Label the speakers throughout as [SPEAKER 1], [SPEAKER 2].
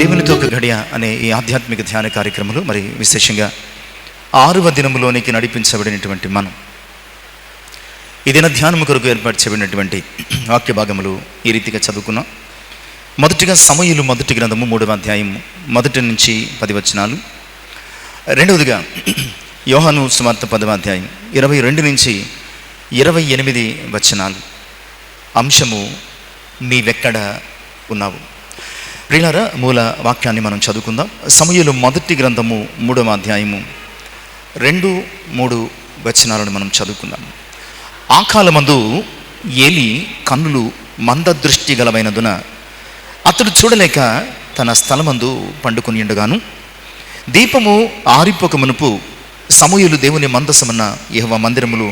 [SPEAKER 1] దేవునితో ఒక గడియ అనే ఈ ఆధ్యాత్మిక ధ్యాన కార్యక్రమంలో మరి విశేషంగా 6వ దినములోనికి నడిపించబడినటువంటి మనం ఈ దిన ధ్యానము కొరకు ఏర్పాటు చేయబడినటువంటి వాక్య భాగములు ఈ రీతిగా చదువుకున్నాం. మొదటిగా సమూయేలు మొదటి గ్రంథము 3వ అధ్యాయము 1 నుంచి 10 వచనాలు. రెండవదిగా యోహాను సువార్త 10వ అధ్యాయం 22 నుంచి 28 వచనాలు. అంశము నీవెక్కడ ఉన్నావు. ప్రియులారా, మూల వాక్యాన్ని మనం చదువుకుందాం. సమూయేలు మొదటి గ్రంథము 3వ అధ్యాయము 2-3 వచనాలను మనం చదువుకుందాం. ఆ కాలమందు ఏలి కన్నులు మందదృష్టి గలమైనందున అతడు చూడలేక తన స్థలమందు పండుకొని ఉండగాను, దీపము ఆరిపోక మునుపు సమూయేలు దేవుని మందసమన్న యెహోవా మందిరములు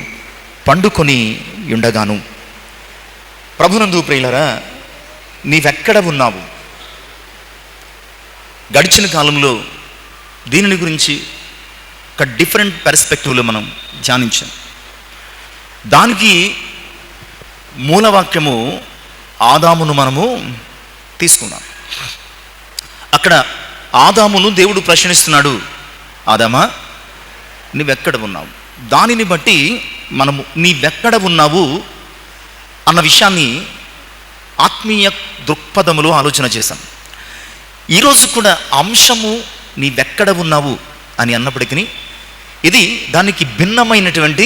[SPEAKER 1] పండుకొని ఉండగాను. ప్రభునందు ప్రియులారా, నీవెక్కడ ఉన్నావు? గడిచిన కాలంలో దీనిని గురించి ఒక డిఫరెంట్ పర్స్పెక్టివ్లో మనం ధ్యానించాం. దానికి మూలవాక్యము ఆదామును మనము తీసుకున్నాం. అక్కడ ఆదామును దేవుడు ప్రశ్నిస్తున్నాడు, ఆదామా నీవెక్కడ ఉన్నావు? దానిని బట్టి మనము నీవెక్కడ ఉన్నావు అన్న విషయాన్ని ఆత్మీయ దృక్పథములో ఆలోచన చేశాం. ఈరోజు కూడా అంశము నీవెక్కడ ఉన్నావు అని అన్నప్పటికీ ఇది దానికి భిన్నమైనటువంటి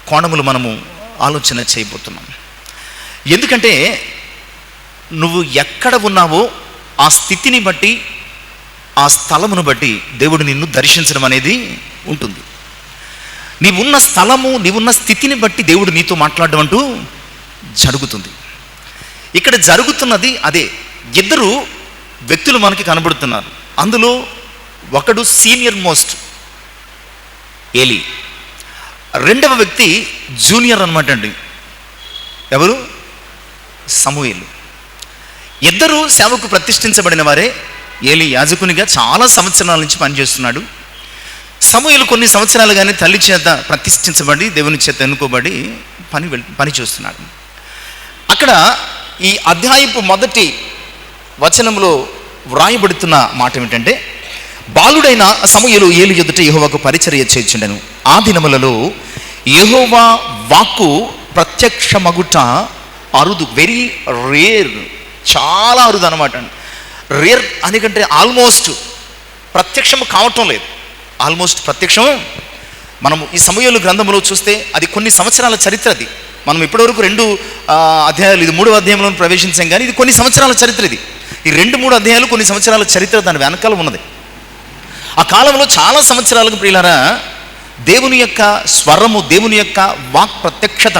[SPEAKER 1] కోణములు మనము ఆలోచన చేయబోతున్నాం. ఎందుకంటే నువ్వు ఎక్కడ ఉన్నావో ఆ స్థితిని బట్టి, ఆ స్థలమును బట్టి దేవుడు నిన్ను దర్శించడం అనేది ఉంటుంది. నీవున్న స్థలము, నీవున్న స్థితిని బట్టి దేవుడు నీతో మాట్లాడడం అంటూ జరుగుతుంది. ఇక్కడ జరుగుతున్నది అదే. ఇద్దరు వ్యక్తులు మనకి కనబడుతున్నారు. అందులో ఒకడు సీనియర్ మోస్ట్ ఏలి, రెండవ వ్యక్తి జూనియర్ అనమాట అండి. ఎవరు? సమూయేలు. ఇద్దరు సేవకు ప్రతిష్ఠించబడిన వారే. ఏలి యాజకునిగా చాలా సంవత్సరాల నుంచి పనిచేస్తున్నాడు. సమూయేలు కొన్ని సంవత్సరాలుగానే తల్లి చేత ప్రతిష్ఠించబడి దేవుని చేత ఎన్నుకోబడి పని చేస్తున్నాడు. అక్కడ ఈ అధ్యాయపు మొదటి వచనంలో వ్రాయబడుతున్న మాట ఏమిటంటే, బాలుడైన సమూయేలు ఏలి ఎదుట యెహోవాకు పరిచర్య చేయుచుండెను. ఆ దినములలో యెహోవా వాక్కు ప్రత్యక్షమగుట అరుదు, వెరీ రేర్, చాలా అరుదు అనమాట. రేర్ అనికంటే ఆల్మోస్ట్ ప్రత్యక్షము కావటం లేదు. ఆల్మోస్ట్ ప్రత్యక్షం మనము ఈ సమూయేలు గ్రంథంలో చూస్తే అది కొన్ని సంవత్సరాల చరిత్ర. అది మనం ఇప్పటివరకు 2 అధ్యాయాలు, ఇది 3వ అధ్యాయంలో ప్రవేశించాం, కానీ ఇది కొన్ని సంవత్సరాల చరిత్ర. ఇది ఈ 2-3 అధ్యాయాలు కొన్ని సంవత్సరాల చరిత్ర దాని వెనకాల ఉన్నది. ఆ కాలంలో చాలా సంవత్సరాలకు ప్రియులారా దేవుని యొక్క స్వరము, దేవుని యొక్క వాక్ ప్రత్యక్షత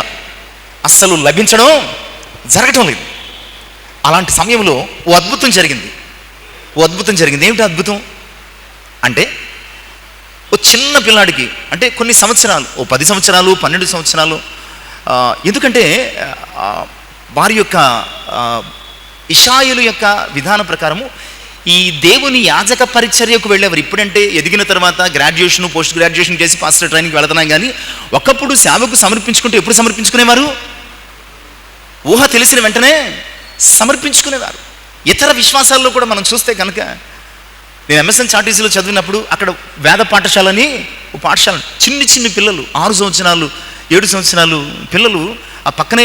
[SPEAKER 1] అస్సలు లభించడం జరగటం లేదు. అలాంటి సమయంలో ఓ అద్భుతం జరిగింది. ఏమిటి అద్భుతం అంటే, ఓ చిన్న పిల్లాడికి, అంటే కొన్ని సంవత్సరాలు, ఓ 10 సంవత్సరాలు 12 సంవత్సరాలు, ఎందుకంటే వారి యొక్క ఇషాయుల యొక్క విధానం ప్రకారము ఈ దేవుని యాజక పరిచర్యకు వెళ్ళేవారు. ఇప్పుడంటే ఎదిగిన తర్వాత గ్రాడ్యుయేషన్, పోస్ట్ గ్రాడ్యుయేషన్ చేసి పాస్టర్ ట్రైనింగ్కి వెళుతున్నాం, కానీ ఒకప్పుడు సేవకు సమర్పించుకుంటే ఎప్పుడు సమర్పించుకునేవారు? ఊహ తెలిసిన వెంటనే సమర్పించుకునేవారు. ఇతర విశ్వాసాల్లో కూడా మనం చూస్తే కనుక, నేను ఎంఎస్ఎన్ చార్టీసీలో చదివినప్పుడు అక్కడ వేద పాఠశాలని ఓ పాఠశాల, చిన్ని పిల్లలు 6 సంవత్సరాలు 7 సంవత్సరాలు పిల్లలు, ఆ పక్కనే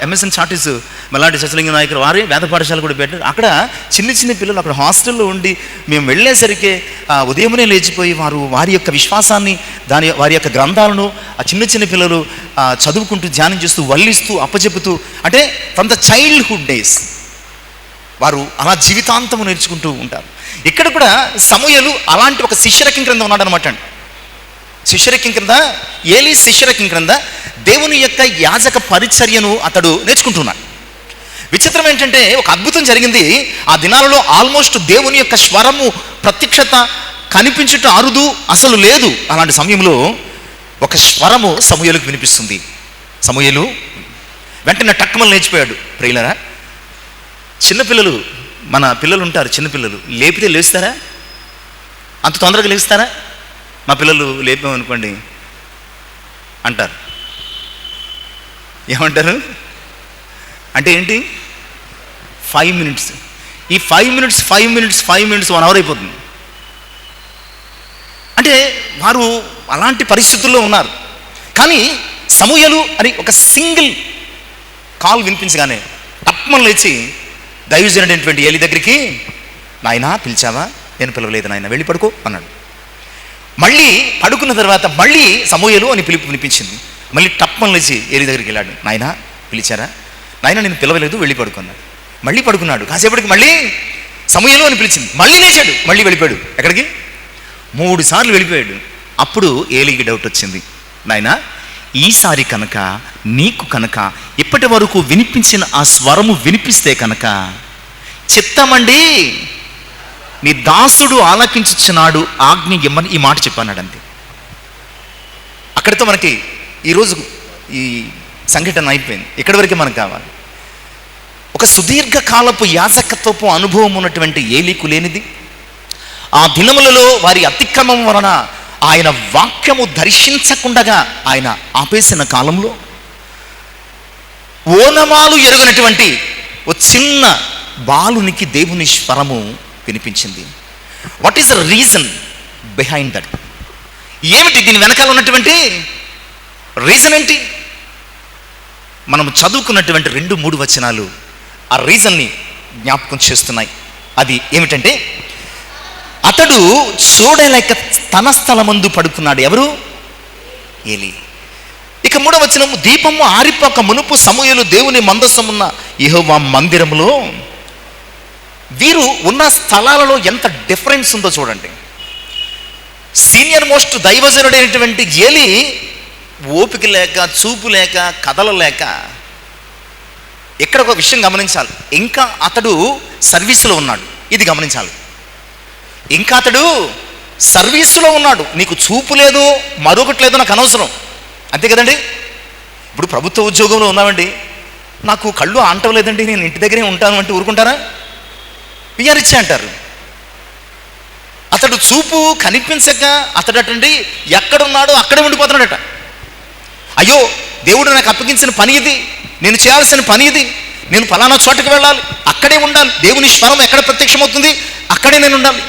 [SPEAKER 1] ఎంఎస్ఎన్ చార్టీస్ మల్లాడి సత్యలింగ నాయకులు వారి వేద పాఠశాల కూడా పెట్టారు. అక్కడ చిన్న పిల్లలు అక్కడ హాస్టల్లో ఉండి మేము వెళ్ళేసరికి ఉదయమునే లేచిపోయి వారి యొక్క విశ్వాసాన్ని, వారి యొక్క గ్రంథాలను ఆ చిన్న పిల్లలు చదువుకుంటూ, ధ్యానం చేస్తూ, వల్లిస్తూ, అప్పచెపుతూ, అంటే ఫ్రమ్ ద చైల్డ్హుడ్ డేస్ వారు అలా జీవితాంతము నేర్చుకుంటూ ఉంటారు. ఇక్కడ కూడా సమూయేలు అలాంటి ఒక శిష్యరకం క్రింద ఉన్నాడు అనమాట అండి. శిష్యరకం క్రింద, ఏలి శిష్యరకం క్రింద దేవుని యొక్క యాజక పరిచర్యను అతడు నేర్చుకుంటున్నాడు. విచిత్రం ఏంటంటే, ఒక అద్భుతం జరిగింది. ఆ దినాలలో ఆల్మోస్ట్ దేవుని యొక్క స్వరము, ప్రత్యక్షత కనిపించుట అరుదు, అసలు లేదు. అలాంటి సమయంలో ఒక స్వరము సమూయేలుకు వినిపిస్తుంది. సమూయేలు వెంటనే టక్కుమని లేచిపోయాడు. ప్రియులారా, చిన్నపిల్లలు, మన పిల్లలు ఉంటారు, చిన్నపిల్లలు లేపితే లేస్తారా? అంత తొందరగా లేస్తారా? మా పిల్లలు లేపామనుకోండి అంటారు. ఏమంటారు అంటే ఏంటి? 5 minutes. ఈ 5 మినిట్స్ 1 అవర్ అయిపోతుంది. అంటే వారు అలాంటి పరిస్థితుల్లో ఉన్నారు. కానీ సమూయేలు అని ఒక సింగిల్ కాల్ వినిపించగానే తప్పమని లేచి దైవజనుడైనటువంటి ఏలి దగ్గరికి, నాయనా పిలిచావా? నేను పిలవలేదు నాయన, వెళ్ళి పడుకో అన్నాడు. మళ్ళీ పడుకున్న తర్వాత మళ్ళీ సమూయేలు అని పిలుపు వినిపించింది. మళ్ళీ తప్పమని లేచి ఏలి దగ్గరికి వెళ్ళాడు. నాయనా పిలిచారా? నాయన నేను పిలవలేదు, వెళ్ళి పడుకున్నాడు. మళ్ళీ పడుకున్నాడు. కాసేపటికి మళ్ళీ సమూయేలు అని పిలిచింది. మళ్ళీ లేచాడు, మళ్ళీ వెళ్ళిపోయాడు. ఎక్కడికి? 3 సార్లు వెళ్ళిపోయాడు. అప్పుడు ఏలికి డౌట్ వచ్చింది. నాయనా ఈసారి కనుక నీకు కనుక ఇప్పటి వరకు వినిపించిన ఆ స్వరము వినిపిస్తే కనుక చిత్తమండి, నీ దాసుడు ఆలకించుచున్నాడు, ఆజ్ఞ ఇమ్మని ఈ మాట చెప్పన్నాడు. అంతే. అక్కడితో మనకి ఈరోజు ఈ సంఘటన అయిపోయింది. ఇక్కడి వరకే మనకు కావాలి. ఒక సుదీర్ఘకాలపు యాజకత్వపు అనుభవం ఉన్నటువంటి ఏలీకు లేనిది, ఆ దినములలో వారి అతిక్రమం వలన ఆయన వాక్యము దర్శించకుండగా ఆయన ఆపేసిన కాలంలో ఓనమాలు ఎరుగినటువంటి ఒక చిన్న బాలునికి దేవుని స్వరము వినిపించింది. What is the reason behind that? ఏమిటి దీని వెనకాల ఉన్నటువంటి రీజన్ ఏంటి? మనం చదువుకున్నటువంటి 2-3 వచనాలు ఆ రీజన్ని జ్ఞాపకం చేస్తున్నాయి. అది ఏమిటంటే, అతడు చూడలేక తన స్థలమందు పడుకున్నాడు. ఎవరు? ఏలి. ఇక 3వ వచనం, దీపము ఆరిపోక మునుపు సమూయేలు దేవుని మందసమున్న యెహోవా మందిరములో. వీరు ఉన్న స్థలాలలో ఎంత డిఫరెన్స్ ఉందో చూడండి. సీనియర్ మోస్ట్ దైవజనుడైనటువంటి ఏలి ఓపిక లేక, చూపు లేక, కదలలేక. ఇక్కడ ఒక విషయం గమనించాలి. ఇంకా అతడు సర్వీసులో ఉన్నాడు. ఇది గమనించాలి. ఇంకా అతడు సర్వీసులో ఉన్నాడు. నీకు చూపు లేదు, మరొకటి లేదు, నాకు అనవసరం. అంతే కదండి. ఇప్పుడు ప్రభుత్వ ఉద్యోగంలో ఉన్నామండి, నాకు కళ్ళు ఆంటవలేదండి, నేను ఇంటి దగ్గరే ఉంటాను అంటే ఊరుకుంటారా? పిఆర్ ఇచ్చే అంటారు. అతడు చూపు కనిపించక అతడటండి ఎక్కడున్నాడో అక్కడే ఉండిపోతున్నాడట. అయ్యో దేవుడు నాకు అప్పగించిన పని ఇది, నేను చేయాల్సిన పని ఇది, నేను ఫలానా చోటకి వెళ్ళాలి, అక్కడే ఉండాలి. దేవుని స్వరం ఎక్కడ ప్రత్యక్షమవుతుంది అక్కడే నేను ఉండాలి.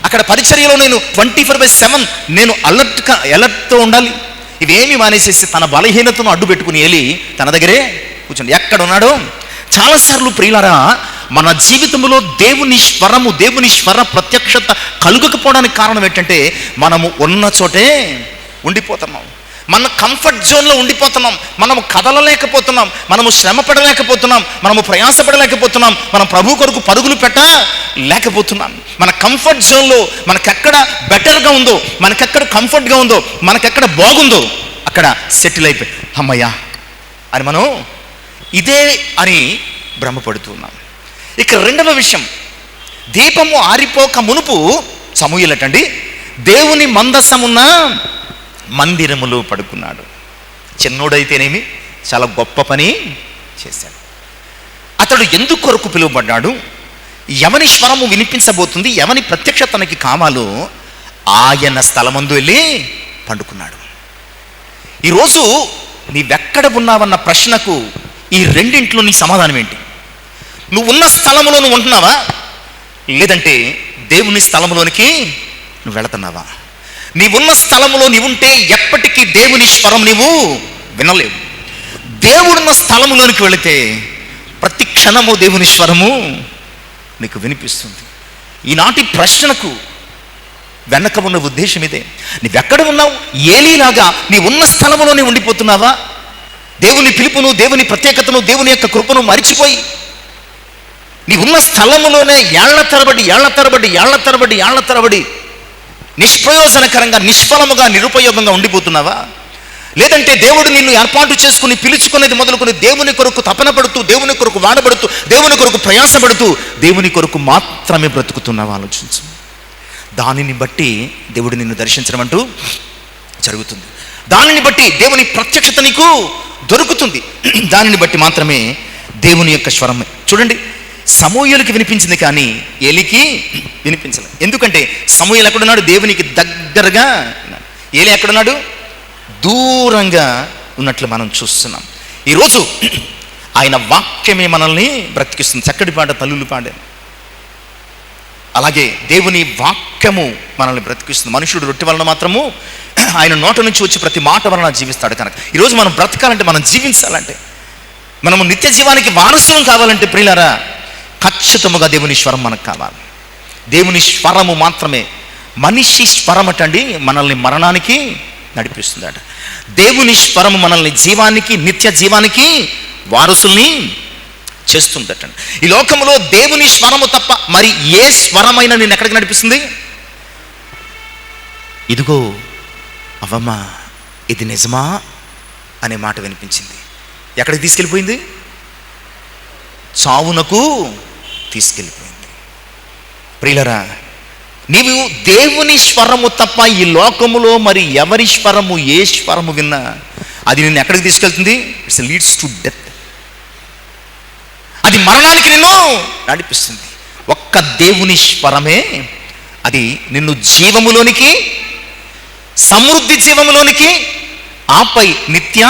[SPEAKER 1] అక్కడ పరిచర్యలో నేను 24/7 నేను అలర్ట్తో ఉండాలి. ఇవేమి మానేసేసి తన బలహీనతను అడ్డు పెట్టుకుని ఏలి తన దగ్గరే కూర్చోండి. ఎక్కడున్నాడో. చాలాసార్లు ప్రియులారా, మన జీవితంలో దేవుని స్వర ప్రత్యక్షత కలుగకపోవడానికి కారణం ఏంటంటే, మనము ఉన్న చోటే ఉండిపోతున్నాం. మన కంఫర్ట్ జోన్లో ఉండిపోతున్నాం. మనము కదలలేకపోతున్నాం, మనము శ్రమ పడలేకపోతున్నాం, మనము ప్రయాసపడలేకపోతున్నాం, మనం ప్రభు కొరకు పరుగులు పెట్టలేకపోతున్నాం. మన కంఫర్ట్ జోన్లో మనకెక్కడ బెటర్గా ఉందో, మనకెక్కడ కంఫర్ట్గా ఉందో, మనకెక్కడ బాగుందో అక్కడ సెటిల్ అయిపోయి అమ్మయ్యా అని మనం ఇదే అని భ్రమపడుతున్నాం. ఇక 2వ విషయం, దీపము ఆరిపోక మునుపు సమూయేలటండి దేవుని మందసమున్న మందిరములో పడుకున్నాడు. చిన్నోడైతేనేమి చాలా గొప్ప పని చేశాడు. అతడు ఎందుకు కొరకు పిలువబడ్డాడు? ఎవని స్వరము వినిపించబోతుంది, ఎవని ప్రత్యక్షత తనకి కావాలో ఆయన స్థలమందు వెళ్ళి పండుకున్నాడు. ఈరోజు నీవెక్కడ ఉన్నావన్న ప్రశ్నకు ఈ రెండింట్లో నీ సమాధానం ఏంటి? నువ్వు ఉన్న స్థలంలో నువ్వు ఉంటున్నావా, లేదంటే దేవుని స్థలంలోనికి నువ్వు వెళుతున్నావా? నీవున్న స్థలంలో నీవుంటే ఎప్పటికీ దేవుని స్వరం నీవు వినలేవు. దేవుడున్న స్థలంలోనికి వెళితే ప్రతి క్షణము దేవుని స్వరము నీకు వినిపిస్తుంది. ఈనాటి ప్రశ్నకు వెనక ఉన్న ఉద్దేశం ఇదే. నీవెక్కడ ఉన్నావు? ఏలీలాగా నీ ఉన్న స్థలంలోనే ఉండిపోతున్నావా? దేవుని పిలుపును, దేవుని ప్రత్యేకతను, దేవుని యొక్క కృపను మరిచిపోయి నీ ఉన్న స్థలములోనే ఏళ్ల తరబడి నిష్ప్రయోజనకరంగా, నిష్ఫలముగా, నిరుపయోగంగా ఉండిపోతున్నావా? లేదంటే దేవుడు నిన్ను ఏర్పాటు చేసుకుని పిలుచుకునేది మొదలుకొని దేవుని కొరకు తపన పడుతూ, దేవుని కొరకు వాడబడుతూ, దేవుని కొరకు ప్రయాసపడుతూ, దేవుని కొరకు మాత్రమే బ్రతుకుతున్నావా? ఆలోచించు. దానిని బట్టి దేవుడు నిన్ను దర్శించడం అంటూ జరుగుతుంది. దానిని బట్టి దేవుని ప్రత్యక్షత నీకు దొరుకుతుంది. దానిని బట్టి మాత్రమే దేవుని యొక్క స్వరం. చూడండి, సమూయేలుకి వినిపించింది కానీ ఏలికి వినిపించలేదు. ఎందుకంటే సమూయేలు ఎక్కడున్నాడు? దేవునికి దగ్గరగా ఉన్నాడు. ఏలి ఎక్కడున్నాడు? దూరంగా ఉన్నట్లు మనం చూస్తున్నాం. ఈరోజు ఆయన వాక్యమే మనల్ని బ్రతికిస్తుంది. చక్కటి పాట తల్లులు పాడారు. అలాగే దేవుని వాక్యము మనల్ని బ్రతికిస్తుంది. మనుషుడు రొట్టె వలన మాత్రము ఆయన నోట నుంచి వచ్చి ప్రతి మాట వలన జీవిస్తాడు కనుక ఈరోజు మనం బ్రతకాలంటే, మనం జీవించాలంటే, మనము నిత్య జీవానికి వారసులం కావాలంటే ప్రియులారా, ఖచ్చితంగా దేవుని స్వరం మనకు కావాలి. దేవుని స్వరము మాత్రమే. మనిషి స్వరం అటండి మనల్ని మరణానికి నడిపిస్తుందట. దేవుని స్వరము మనల్ని జీవానికి, నిత్య జీవానికి వారసుల్ని చేస్తుందటండి. ఈ లోకంలో దేవుని స్వరము తప్ప మరి ఏ స్వరమైనా నేను ఎక్కడికి నడిపిస్తుంది? ఇదిగో అవమ్మా ఇది నిజమా అనే మాట వినిపించింది. ఎక్కడికి తీసుకెళ్ళిపోయింది? చావునకు తీసుకెళ్ళిపోయింది. ప్రియులరా, నీవు దేవుని స్వరము తప్ప ఈ లోకములో మరి ఎవరి స్వరము, ఏ స్వరము విన్నా అది నిన్ను ఎక్కడికి తీసుకెళ్తుంది? It's leads to death. అది మరణానికి నిన్ను నడిపిస్తుంది. ఒక్క దేవుని స్వరమే అది నిన్ను జీవములోనికి, సమృద్ధి జీవములోనికి, ఆపై నిత్య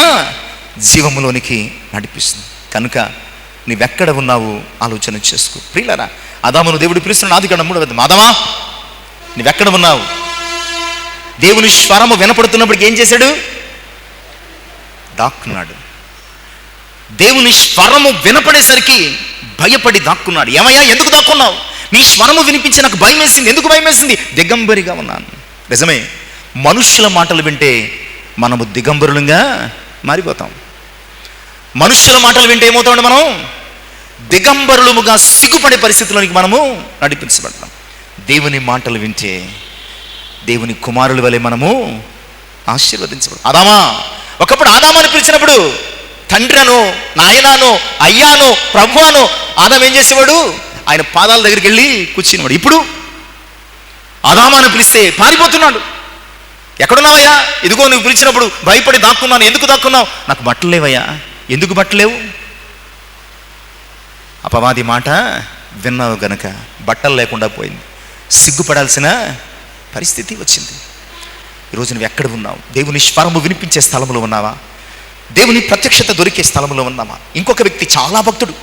[SPEAKER 1] జీవములోనికి నడిపిస్తుంది. కనుక నీవెక్కడ ఉన్నావు ఆలోచన చేసుకో. ప్రియులారా, ఆదామును దేవుడు పిలుస్తున్నాడు ఆదికాండం 3వ ఆదామా నువ్వెక్కడ ఉన్నావు? దేవుని స్వరము వినపడుతున్నప్పటికి ఏం చేశాడు? దాక్కున్నాడు. దేవుని స్వరము వినపడేసరికి భయపడి దాక్కున్నాడు. ఏమయ్యా ఎందుకు దాక్కున్నావు? నీ స్వరము వినిపించి నాకు భయం వేసింది. ఎందుకు భయం వేసింది? దిగంబరిగా ఉన్నాను. నిజమే, మనుష్యుల మాటలు వింటే మనము దిగంబరులుగా మారిపోతాం. మనుష్యుల మాటలు వింటే ఏమవుతామండి? మనం దిగంబరులముగా సిగ్గుపడే పరిస్థితుల్లోనికి మనము నడిపించబడతాం. దేవుని మాటలు వింటే దేవుని కుమారుల వలె మనము ఆశీర్వదించబడతాం. ఆదామా, ఒకప్పుడు ఆదామాని పిలిచినప్పుడు తండ్రినో, నాయనానో, అయ్యానో, ప్రభువానో ఆదాం ఏం చేసేవాడు? ఆయన పాదాల దగ్గరికి వెళ్ళి కూర్చునేవాడు. ఇప్పుడు ఆదామాని పిలిస్తే పారిపోతున్నాడు. ఎక్కడున్నావయ్యా? ఇదిగో నువ్వు పిలిచినప్పుడు భయపడి దాక్కున్నాను. ఎందుకు దాక్కున్నావు? నాకు బట్టలు లేవయ్యా. ఎందుకు బట్టలు లేవు? అపవాది మాట విన్నావు గనక బట్టలు లేకుండా పోయింది. సిగ్గుపడాల్సిన పరిస్థితి వచ్చింది. ఈరోజు నువ్వు ఎక్కడ ఉన్నావు? దేవుని స్వరము వినిపించే స్థలంలో ఉన్నావా? దేవుని ప్రత్యక్షత దొరికే స్థలంలో ఉన్నామా? ఇంకొక వ్యక్తి చాలా భక్తుడు,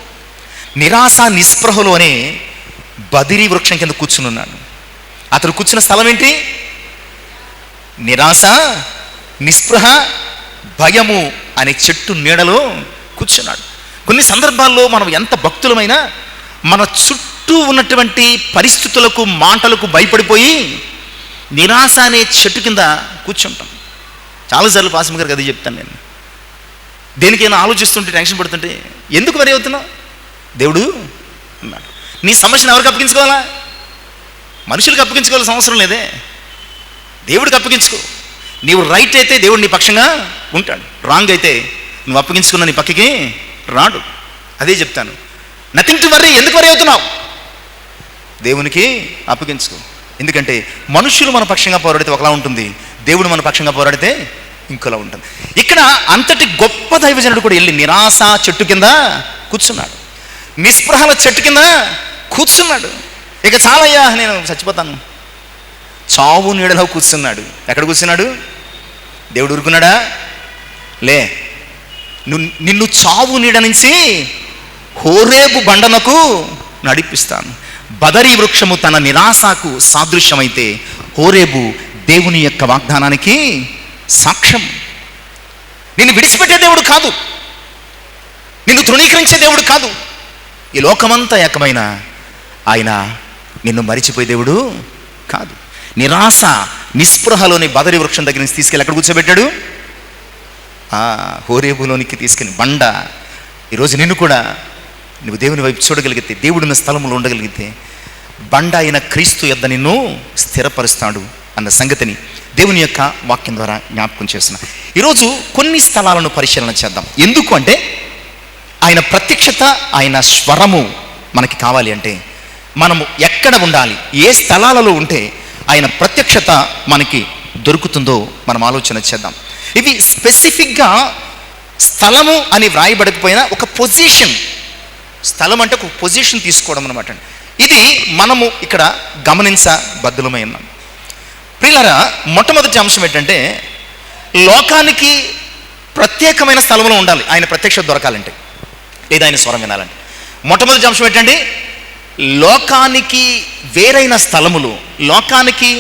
[SPEAKER 1] నిరాశ నిస్పృహలోనే బదిరి వృక్షం కింద కూర్చుని ఉన్నాడు. అతడు కూర్చున్న స్థలం ఏంటి? నిరాశ, నిస్పృహ, భయము అనే చెట్టు నీడలో కూర్చున్నాడు. కొన్ని సందర్భాల్లో మనం ఎంత భక్తులమైనా మన చుట్టూ ఉన్నటువంటి పరిస్థితులకు, మాటలకు భయపడిపోయి నిరాశ అనే చెట్టు కింద కూర్చుంటాం. చాలాసార్లు పాస్మ గారికి అది చెప్తాను నేను. దేనికైనా ఆలోచిస్తుంటే, టెన్షన్ పడుతుంటే, ఎందుకు వరి అవుతున్నావు? దేవుడు అన్నాడు. నీ సమస్యను ఎవరికి అప్పగించుకోవాలా? మనుషులకు అప్పగించుకోవాల్సిన అవసరం లేదే. దేవుడికి అప్పగించుకో. నీవు రైట్ అయితే దేవుడు నీ పక్షంగా ఉంటాడు, రాంగ్ అయితే నువ్వు అప్పగించుకున్న నీ పక్కకి రాడు. అదే చెప్తాను. Nothing to worry. ఎందుకు వరి అవుతున్నావు? దేవునికి అప్పగించుకో. ఎందుకంటే మనుషులు మన పక్షంగా పోరాడితే ఒకలా ఉంటుంది, దేవుడు మన పక్షంగా పోరాడితే ఇంకోలా ఉంటుంది. ఇక్కడ అంతటి గొప్ప దైవజనుడు కూడా వెళ్ళి నిరాశ చెట్టు కింద కూర్చున్నాడు, నిస్పృహల చెట్టు కింద కూర్చున్నాడు. ఇక చాలయ్యా, నేను చచ్చిపోతాను, చావు నీడలో కూర్చున్నాడు. ఎక్కడ కూర్చున్నాడు? దేవుడు ఊరుకున్నాడా? లే, నిన్ను చావు నీడ నుంచి హోరేబు బండనకు నడిపిస్తాను. బదరీ వృక్షము తన నిరాశకు సాదృశ్యమైతే హోరేబు దేవుని యొక్క వాగ్దానానికి సాక్ష్యం. నిన్ను విడిచిపెట్టే దేవుడు కాదు, నిన్ను తృణీకరించే దేవుడు కాదు. ఈ లోకమంతా ఏకమైన ఆయన నిన్ను మరిచిపోయే దేవుడు కాదు. నిరాశ నిస్పృహలోని బదరీ వృక్షం దగ్గర నుంచి తీసుకెళ్ళి ఎక్కడ కూర్చోబెట్టాడు? హోరేబులోనికి తీసుకెళ్ళి బండ. ఈరోజు నిన్ను కూడా నువ్వు దేవుని వైపు చూడగలిగితే, దేవుడున్న స్థలంలో ఉండగలిగితే, బండ అయిన క్రీస్తు యొద్ద నిన్ను స్థిరపరుస్తాడు అన్న సంగతిని దేవుని యొక్క వాక్యం ద్వారా జ్ఞాపకం చేస్తున్నా. ఈరోజు కొన్ని స్థలాలను పరిశీలన చేద్దాం. ఎందుకు అంటే ఆయన ప్రత్యక్షత, ఆయన స్వరము మనకి కావాలి అంటే మనము ఎక్కడ ఉండాలి, ఏ స్థలాలలో ఉంటే ఆయన ప్రత్యక్షత మనకి దొరుకుతుందో మనం ఆలోచన చేద్దాం. ఇవి స్పెసిఫిక్గా స్థలము అని వ్రాయబడకపోయినా ఒక పొజిషన్, స్థలం అంటే ఒక పొజిషన్ తీసుకోవడం అనమాట. ఇది మనము ఇక్కడ గమనించబద్ధులమై ఉన్నాం. ప్రియులారా, మొట్టమొదటి అంశం ఏంటంటే లోకానికి ప్రత్యేకమైన స్థలంలో ఉండాలి ఆయన ప్రత్యక్షత దొరకాలంటే, లేదా ఆయన స్వరం వినాలంటే. మొట్టమొదటి అంశం ఏంటంటే లోకానికి వేరైన స్థలములు, లోకానికి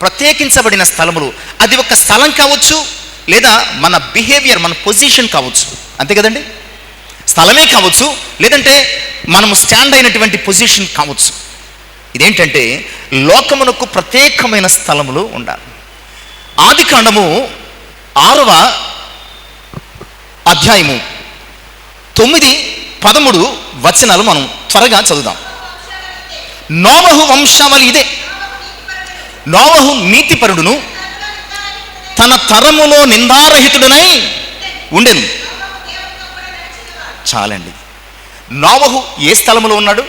[SPEAKER 1] ప్రత్యేకించబడిన స్థలములు, అది ఒక స్థలం కావచ్చు, లేదా మన బిహేవియర్, మన పొజిషన్ కావచ్చు. అంతే కదండి, స్థలమే కావచ్చు, లేదంటే మనము స్టాండ్ అయినటువంటి పొజిషన్ కావచ్చు. ఇదేంటంటే లోకమునకు ప్రత్యేకమైన స్థలములు ఉండాలి. ఆదికాండము 6వ అధ్యాయము 9-13 వచనాలు మనం త్వరగా చదువుదాం. నోవహు వంశావళి ఇదే. నోవహు నీతిపరుడును తన తరములో నిందారహితుడునై ఉండెను. చాలండి. నోవహు ఏ స్థలములో ఉన్నాడు?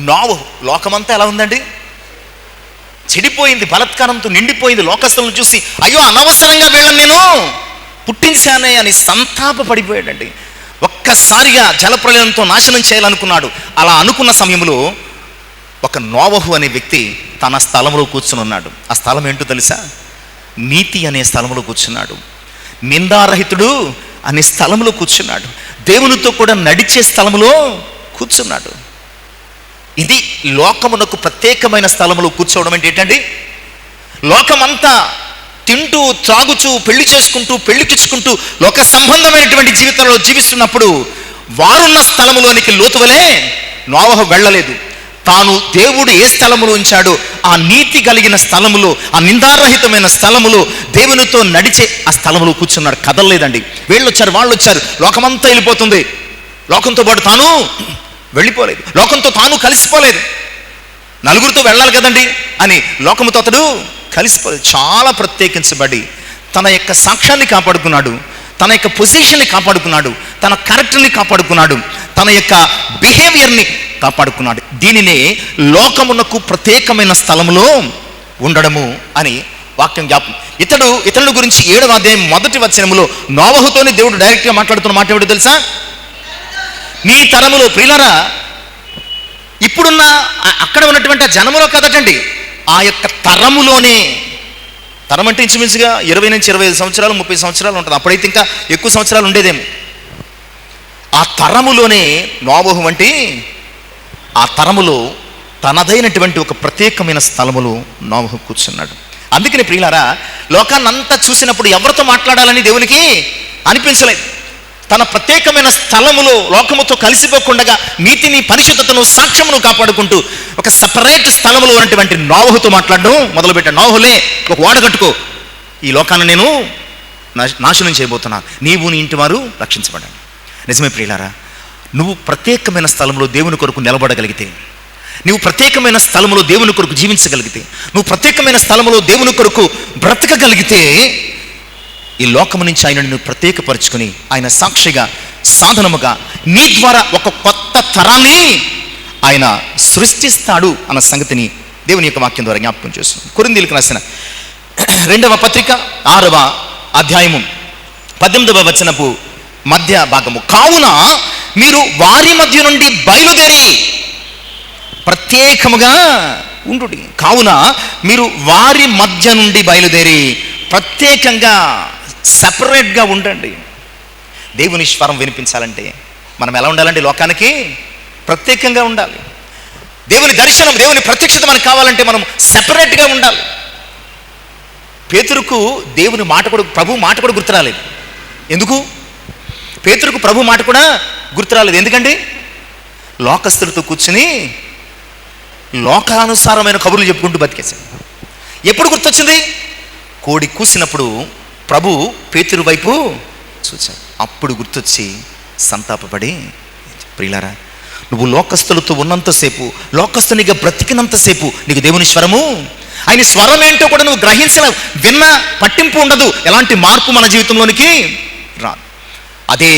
[SPEAKER 1] నోవహు, లోకమంతా ఎలా ఉందండి? చెడిపోయింది, బలత్కారంతో నిండిపోయింది. లోకస్తులను చూసి అయ్యో అనవసరంగా వీళ్ళని నేను పుట్టించానే అని సంతాప పడిపోయాడండి. ఒక్కసారిగా జలప్రలయంతో నాశనం చేయాలనుకున్నాడు. అలా అనుకున్న సమయంలో ఒక నోవహు అనే వ్యక్తి తన స్థలంలో కూర్చుని ఉన్నాడు. ఆ స్థలం ఏంటో తెలుసా? నీతి అనే స్థలంలో కూర్చున్నాడు. నిందారహితుడు అనే స్థలంలో కూర్చున్నాడు. దేవునితో కూడా నడిచే స్థలంలో కూర్చున్నాడు. ఇది లోకమునకు ప్రత్యేకమైన స్థలంలో కూర్చోవడం అంటే ఏంటండి? లోకమంతా తింటూ త్రాగుచూ పెళ్లి చేసుకుంటూ పెళ్లికిచ్చుకుంటూ లోక సంబంధమైనటువంటి జీవితంలో జీవిస్తున్నప్పుడు వారున్న స్థలములోనికి లోతు వలె నోవహు వెళ్ళలేదు. తాను దేవుడు ఏ స్థలములో ఉంచాడో ఆ నీతి కలిగిన స్థలములో, ఆ నిందారహితమైన స్థలములో దేవునితో నడిచే ఆ స్థలములో కూర్చున్నాడు. కదలలేదండి. వీళ్ళు వచ్చారు, వాళ్ళు వచ్చారు, లోకమంతా వెళ్ళిపోతుంది. లోకంతో పాటు తాను వెళ్ళిపోలేదు, లోకంతో తాను కలిసిపోలేదు. నలుగురితో వెళ్ళాలి కదండి అని లోకముతో అతడు కలిసిపోలేదు. చాలా ప్రత్యేకించబడి తన యొక్క సాక్ష్యాన్ని కాపాడుకున్నాడు, తన యొక్క పొజిషన్ని కాపాడుకున్నాడు, తన క్యారెక్టర్ని కాపాడుకున్నాడు, తన యొక్క బిహేవియర్ని కాపాడుకున్నాడు. దీనినే లోకమునకు ప్రత్యేకమైన స్థలములో ఉండడము అని వాక్యం జ్ఞాపకం. ఇతరుల గురించి 7వ అధ్యాయం 1వ వచనములో నోవహుతోని దేవుడు డైరెక్ట్గా మాట్లాడుతున్న మాట ఏమిటో తెలుసా? నీ తరములో, ప్రియులారా, ఇప్పుడున్న అక్కడ ఉన్నటువంటి జనములో కదటండి, ఆ యొక్క తరములోనే, తరం అంటే ఇంచుమించుగా 20-25 సంవత్సరాలు 30 సంవత్సరాలు ఉంటుంది. అప్పుడైతే ఇంకా ఎక్కువ సంవత్సరాలు ఉండేదేమో. ఆ తరములోనే నోవహు వంటి ఆ తరములో తనదైనటువంటి ఒక ప్రత్యేకమైన స్థలములో నోవహు కూర్చున్నాడు. అందుకని ప్రియులారా, లోకాన్నంతా చూసినప్పుడు ఎవరితో మాట్లాడాలని దేవునికి అనిపించలేదు. తన ప్రత్యేకమైన స్థలములో లోకముతో కలిసిపోకుండా నీతిని, పరిశుద్ధతను, సాక్ష్యమును కాపాడుకుంటూ ఒక సపరేట్ స్థలములో ఉన్నటువంటి నోవహుతో మాట్లాడడం మొదలుపెట్టాడు. నోవహులే, ఒక ఓడ కట్టుకో, ఈ లోకాన్ని నేను నాశనం చేయబోతున్నా, నీవు నీ ఇంటి వారు రక్షించబడండి. నిజమే ప్రియులారా, నువ్వు ప్రత్యేకమైన స్థలంలో దేవుని కొరకు నిలబడగలిగితే, నువ్వు ప్రత్యేకమైన స్థలంలో దేవుని కొరకు జీవించగలిగితే, నువ్వు ప్రత్యేకమైన స్థలంలో దేవుని కొరకు బ్రతకగలిగితే, ఈ లోకము నుంచి ఆయన నిన్ను ప్రత్యేకపరుచుకుని ఆయన సాక్షిగా, సాధనముగా నీ ద్వారా ఒక కొత్త తరాన్ని ఆయన సృష్టిస్తాడు అన్న సంగతిని దేవుని యొక్క వాక్యం ద్వారా జ్ఞాపకం చేస్తున్నాం. కొరింథీయులకు రాసిన 2వ పత్రిక 6వ అధ్యాయము 18వ వచనపు మధ్య భాగము. కావున మీరు వారి మధ్య నుండి బయలుదేరి ప్రత్యేకముగా ఉండుడి. కావున మీరు వారి మధ్య నుండి బయలుదేరి ప్రత్యేకంగా, సపరేట్గా ఉండండి. దేవుని స్వరం వినిపించాలంటే మనం ఎలా ఉండాలంటే లోకానికి ప్రత్యేకంగా ఉండాలి. దేవుని దర్శనం, దేవుని ప్రత్యక్షత మనకు కావాలంటే మనం సపరేట్గా ఉండాలి. పేతురుకు దేవుని మాట కూడా, ప్రభు మాట కూడా గుర్తు రాలేదు. ఎందుకు? పేతురుకు ప్రభు మాట కూడా గుర్తు రాలేదు. ఎందుకండి? లోకస్తులతో కూర్చుని లోకానుసారమైన కబుర్లు చెప్పుకుంటూ బతికేశాడు. ఎప్పుడు గుర్తొచ్చింది? కోడి కూసినప్పుడు ప్రభు పేతురు వైపు చూశాడు. అప్పుడు గుర్తొచ్చి సంతాపపడి, ప్రియులారా, నువ్వు లోకస్తులతో ఉన్నంతసేపు, లోకస్తునిగా బ్రతికినంతసేపు నీకు దేవుని స్వరము, ఆయన స్వరం ఏంటో కూడా నువ్వు గ్రహించిన, విన్న పట్టింపు ఉండదు. ఎలాంటి మార్పు మన జీవితంలోనికి రాదు. అదే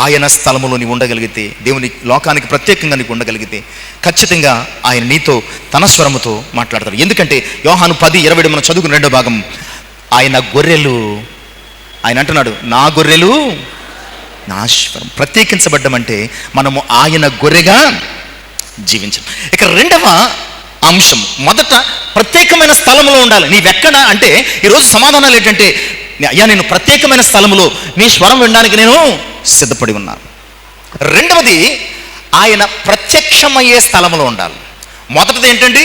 [SPEAKER 1] ఆయన స్థలములో నీవు ఉండగలిగితే, దేవుని లోకానికి ప్రత్యేకంగా నీకు ఉండగలిగితే, ఖచ్చితంగా ఆయన నీతో తన స్వరముతో మాట్లాడతాడు. ఎందుకంటే యోహాను 10:20 మనం చదువుకున్న 2వ భాగం, ఆయన గొర్రెలు, ఆయన అంటున్నాడు, నా గొర్రెలు నా స్వరం. ప్రత్యేకించబడ్డమంటే మనము ఆయన గొర్రెగా జీవించడం. ఇక 2వ అంశం, మొదట ప్రత్యేకమైన స్థలంలో ఉండాలి. నీవెక్కడ అంటే ఈరోజు సమాధానాలు ఏంటంటే, అయ్యా నేను ప్రత్యేకమైన స్థలంలో నీ స్వరం వినడానికి నేను సిద్ధపడి ఉన్నాను. రెండవది ఆయన ప్రత్యక్షమయ్యే స్థలంలో ఉండాలి. మొదటిది ఏంటండి?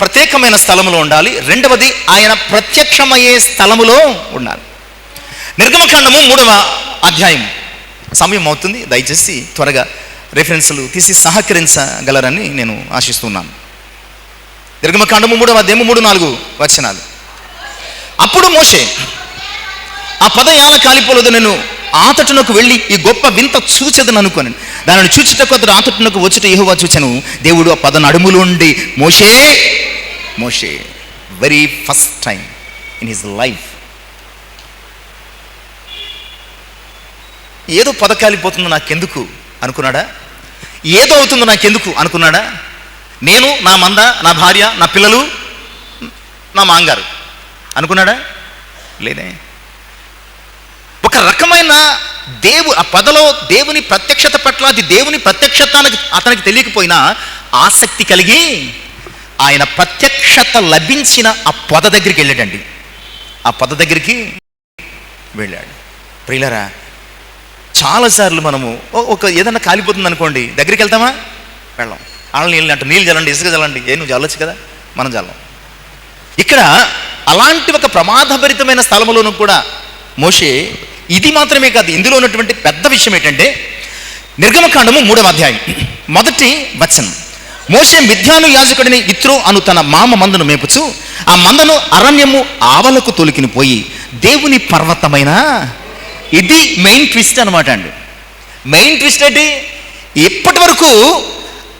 [SPEAKER 1] ప్రత్యేకమైన స్థలములో ఉండాలి. రెండవది ఆయన ప్రత్యక్షమయ్యే స్థలములో ఉండాలి. నిర్గమకాండము 3వ అధ్యాయం. సమయం అవుతుంది, దయచేసి త్వరగా రెఫరెన్సులు తీసి సహకరించగలరని నేను ఆశిస్తున్నాను. నిర్గమకాండము 3వ అధ్యాయము 3-4 వచనాలు. అప్పుడు మోషే ఆ 10 ఏళ్ల కాలిపోలేదు, నేను ఆతటునకు వెళ్ళి ఈ గొప్ప వింత చూచెదను అనుకోని దానిని చూచుటకు అతడు ఆతటునకు వచ్చుట యెహోవా చూచెను. దేవుడు ఆ 10 అడుగులు ఉండి మోషే మోషే very first time in his life ఏదో 10 కాలిపోతుందో నాకెందుకు అనుకున్నాడా? ఏదో అవుతుందో నాకెందుకు అనుకున్నాడా? నేను, నా మంద, నా భార్య, నా పిల్లలు, నా మాంగారు అనుకున్నాడా? లేదే. ఒక రకమైన ఆ 10లో దేవుని ప్రత్యక్షత పట్ల, అది దేవుని ప్రత్యక్షత అతనికి తెలియకపోయినా ఆసక్తి కలిగి ఆయన ప్రత్యక్షత లభించిన ఆ 10 దగ్గరికి వెళ్ళాడండి. ఆ 10 దగ్గరికి వెళ్ళాడు. ప్రియులరా, చాలాసార్లు మనము ఏదన్నా కాలిపోతుంది అనుకోండి, దగ్గరికి వెళ్తామా? వెళ్ళాం. వాళ్ళని నీళ్ళు అంటే నీళ్ళు చల్లండి, ఇసుక చల్లండి, నువ్వు చల్లొచ్చు కదా, మనం చల్లం. ఇక్కడ అలాంటి ఒక ప్రమాదభరితమైన స్థలంలోనూ కూడా మోషే, ఇది మాత్రమే కాదు, ఇందులో ఉన్నటువంటి పెద్ద విషయం ఏంటంటే నిర్గమకాండము 3వ అధ్యాయం 1వ వచనం. మోషే మిద్యాను యాజకుడిని ఇత్రో అను తన మామ మందను మేపుచు ఆ మందను అరణ్యము ఆవలకు తొలికిని పోయి దేవుని పర్వతమైన, ఇది మెయిన్ ట్విస్ట్ అనమాట అండి. మెయిన్ ట్విస్ట్ ఏంటి? ఇప్పటి వరకు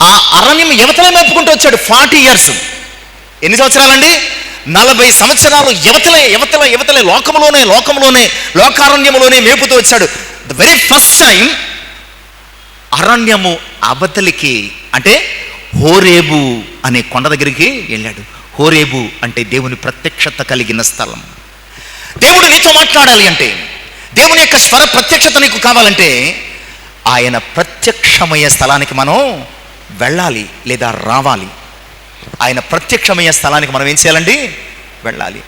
[SPEAKER 1] ఆ అరణ్యం యువతలే మేపుకుంటూ వచ్చాడు. 40 years. ఎన్ని సంవత్సరాలండి? 40 సంవత్సరాలు యువతలే లోకములోనే లోకారణ్యములోనే మేపుతూ వచ్చాడు. ద వెరీ ఫస్ట్ టైం అరణ్యము అవతలికి, అంటే హోరేబు అనే కొండ దగ్గరికి వెళ్ళాడు. హోరేబు అంటే దేవుని ప్రత్యక్షత కలిగిన స్థలం. దేవుడు నీతో మాట్లాడాలి అంటే, దేవుని యొక్క స్వర ప్రత్యక్షత నీకు కావాలంటే ఆయన ప్రత్యక్షమయ్యే స్థలానికి మనం వెళ్ళాలి లేదా రావాలి. ఆయన ప్రత్యక్షమయ్యే స్థలానికి మనం ఏం చేయాలండి? వెళ్ళాలి.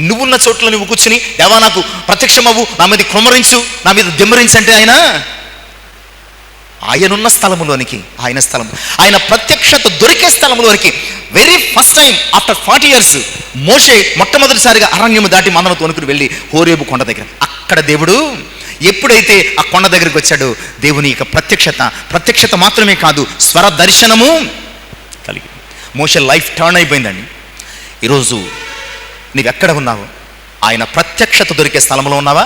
[SPEAKER 1] నువ్వున్న చోట్ల నువ్వు కూర్చుని, దేవా నాకు ప్రత్యక్షమవు, నా మీద కుమ్మరించు, నా మీద దిమ్మరించు అంటే ఆయనున్న స్థలములోనికి, ఆయన ప్రత్యక్షత దొరికే స్థలములోనికి very first time after 40 years మోషే మొట్టమొదటిసారిగా అరణ్యము దాటి మందను తోనుకుని వెళ్ళి హోరేబు కొండ దగ్గర, అక్కడ దేవుడు ఎప్పుడైతే ఆ కొండ దగ్గరికి వచ్చాడో దేవుని యొక్క ప్రత్యక్షత మాత్రమే కాదు, స్వర దర్శనము కలిగి మోషే లైఫ్ టర్న్ అయిపోయిందండి. ఈరోజు నీవు ఎక్కడ ఉన్నావు? ఆయన ప్రత్యక్షత దొరికే స్థలంలో ఉన్నావా?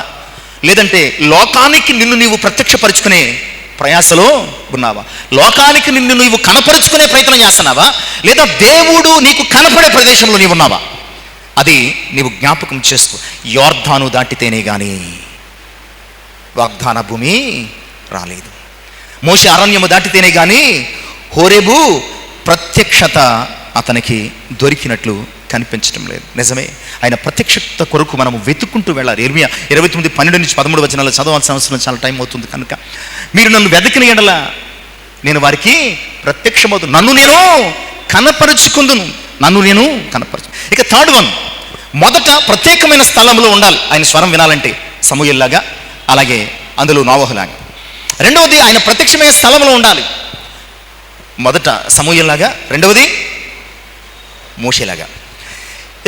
[SPEAKER 1] లేదంటే లోకానికి నిన్ను నీవు ప్రత్యక్షపరుచుకునే ప్రయాసలో ఉన్నావా? లోకానికి నిన్ను నీవు కనపరుచుకునే ప్రయత్నం చేస్తున్నావా? లేదా దేవుడు నీకు కనపడే ప్రదేశంలో నీవు ఉన్నావా? అది నీవు జ్ఞాపకం చేసుకో. యోర్దాను దాటితేనే కానీ వాగ్దాన భూమి రాలేదు. మోషే అరణ్యము దాటితేనే కానీ హోరేబు ప్రత్యక్షత అతనికి దొరికినట్లు కనిపించడం లేదు. నిజమే, ఆయన ప్రత్యక్షత కొరకు మనము వెతుక్కుంటూ వెళ్ళాలి. ఇర్మియా 29:12-13 వచనాలు చదవాల్సిన అవసరం చాలా టైం అవుతుంది కనుక, మీరు నన్ను వెతికిన ఎడల నేను వారికి ప్రత్యక్షమవుతు, నన్ను నేను కనపరుచుకుందును. ఇక థర్డ్ వన్, మొదట ప్రత్యేకమైన స్థలంలో ఉండాలి ఆయన స్వరం వినాలంటే, సమూయేలులాగా, అలాగే అందులో నోవహులాగా. రెండవది ఆయన ప్రత్యక్షమైన స్థలంలో ఉండాలి, మొదట సమూయేలులాగా, రెండవది మోషేలాగా.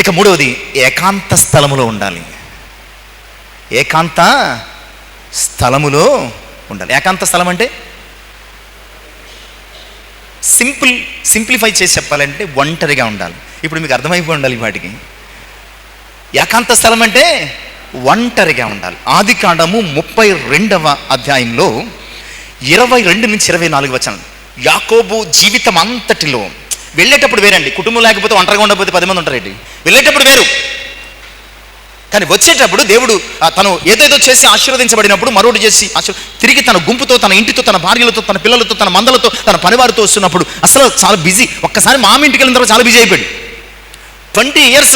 [SPEAKER 1] ఇక మూడవది ఏకాంత స్థలములో ఉండాలి. ఏకాంత స్థలం అంటే సింప్లిఫై చేసి చెప్పాలంటే ఒంటరిగా ఉండాలి. ఇప్పుడు మీకు అర్థమైపోయి ఉండాలి వాటికి. ఏకాంత స్థలం అంటే ఒంటరిగా ఉండాలి. ఆదికాండము 32వ అధ్యాయంలో 22-24 వచనాలు. యాకోబు జీవితం అంతటిలో వెళ్ళేటప్పుడు వేరండి, కుటుంబం లేకపోతే ఒంటరిగా ఉండకపోతే 10 మంది ఉంటారండి. వెళ్ళేటప్పుడు వేరు, కానీ వచ్చేటప్పుడు దేవుడు తను ఏదేదో చేసి ఆశీర్వదించబడినప్పుడు మరొకటి చేసి తిరిగి తన గుంపుతో, తన ఇంటితో, తన భార్యలతో, తన పిల్లలతో, తన మందలతో, తన పనివారితో వస్తున్నప్పుడు అసలు చాలా బిజీ. ఒక్కసారి మా ఇంటికి వెళ్ళిన తర్వాత చాలా బిజీ అయిపోయాడు. 20 years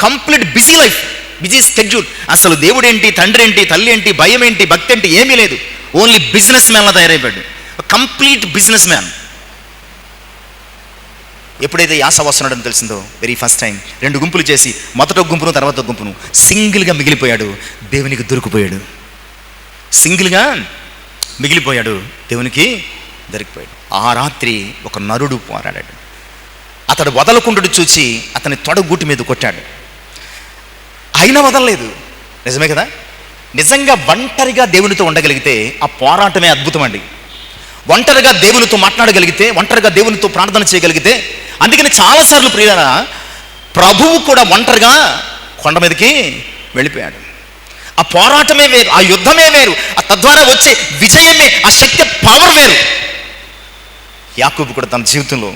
[SPEAKER 1] complete busy life, busy schedule. అసలు దేవుడు ఏంటి, తండ్రి ఏంటి, తల్లి ఏంటి, భయం ఏంటి, భక్తి ఏంటి ఏమీ లేదు. ఓన్లీ బిజినెస్ మ్యాన్లా తయారైపోయాడు. Complete businessman. ఎప్పుడైతే యాస వస్తున్నాడని తెలిసిందో వెరీ ఫస్ట్ టైం 2 గుంపులు చేసి మొదట గుంపును తర్వాత గుంపును సింగిల్గా మిగిలిపోయాడు. దేవునికి దొరికిపోయాడు. సింగిల్గా మిగిలిపోయాడు, దేవునికి దొరికిపోయాడు. ఆ రాత్రి ఒక నరుడు పోరాడాడు. అతడు వదలకుండు చూచి అతని తొడగూటి మీద కొట్టాడు, అయినా వదలలేదు. నిజమే కదా? నిజంగా ఒంటరిగా దేవునితో ఉండగలిగితే ఆ పోరాటమే అద్భుతం అండి. ఒంటరిగా దేవునితో మాట్లాడగలిగితే, ఒంటరిగా దేవునితో ప్రార్థన చేయగలిగితే. అందుకని చాలాసార్లు ప్రియులారా, ప్రభువు కూడా ఒంటరిగా కొండ మీదకి వెళ్ళిపోయాడు. ఆ పోరాటమే వేరు, ఆ యుద్ధమే వేరు, తద్వారా వచ్చే విజయమే, ఆ శక్తి పవర్ వేరు. యాకోబు కూడా తన జీవితంలో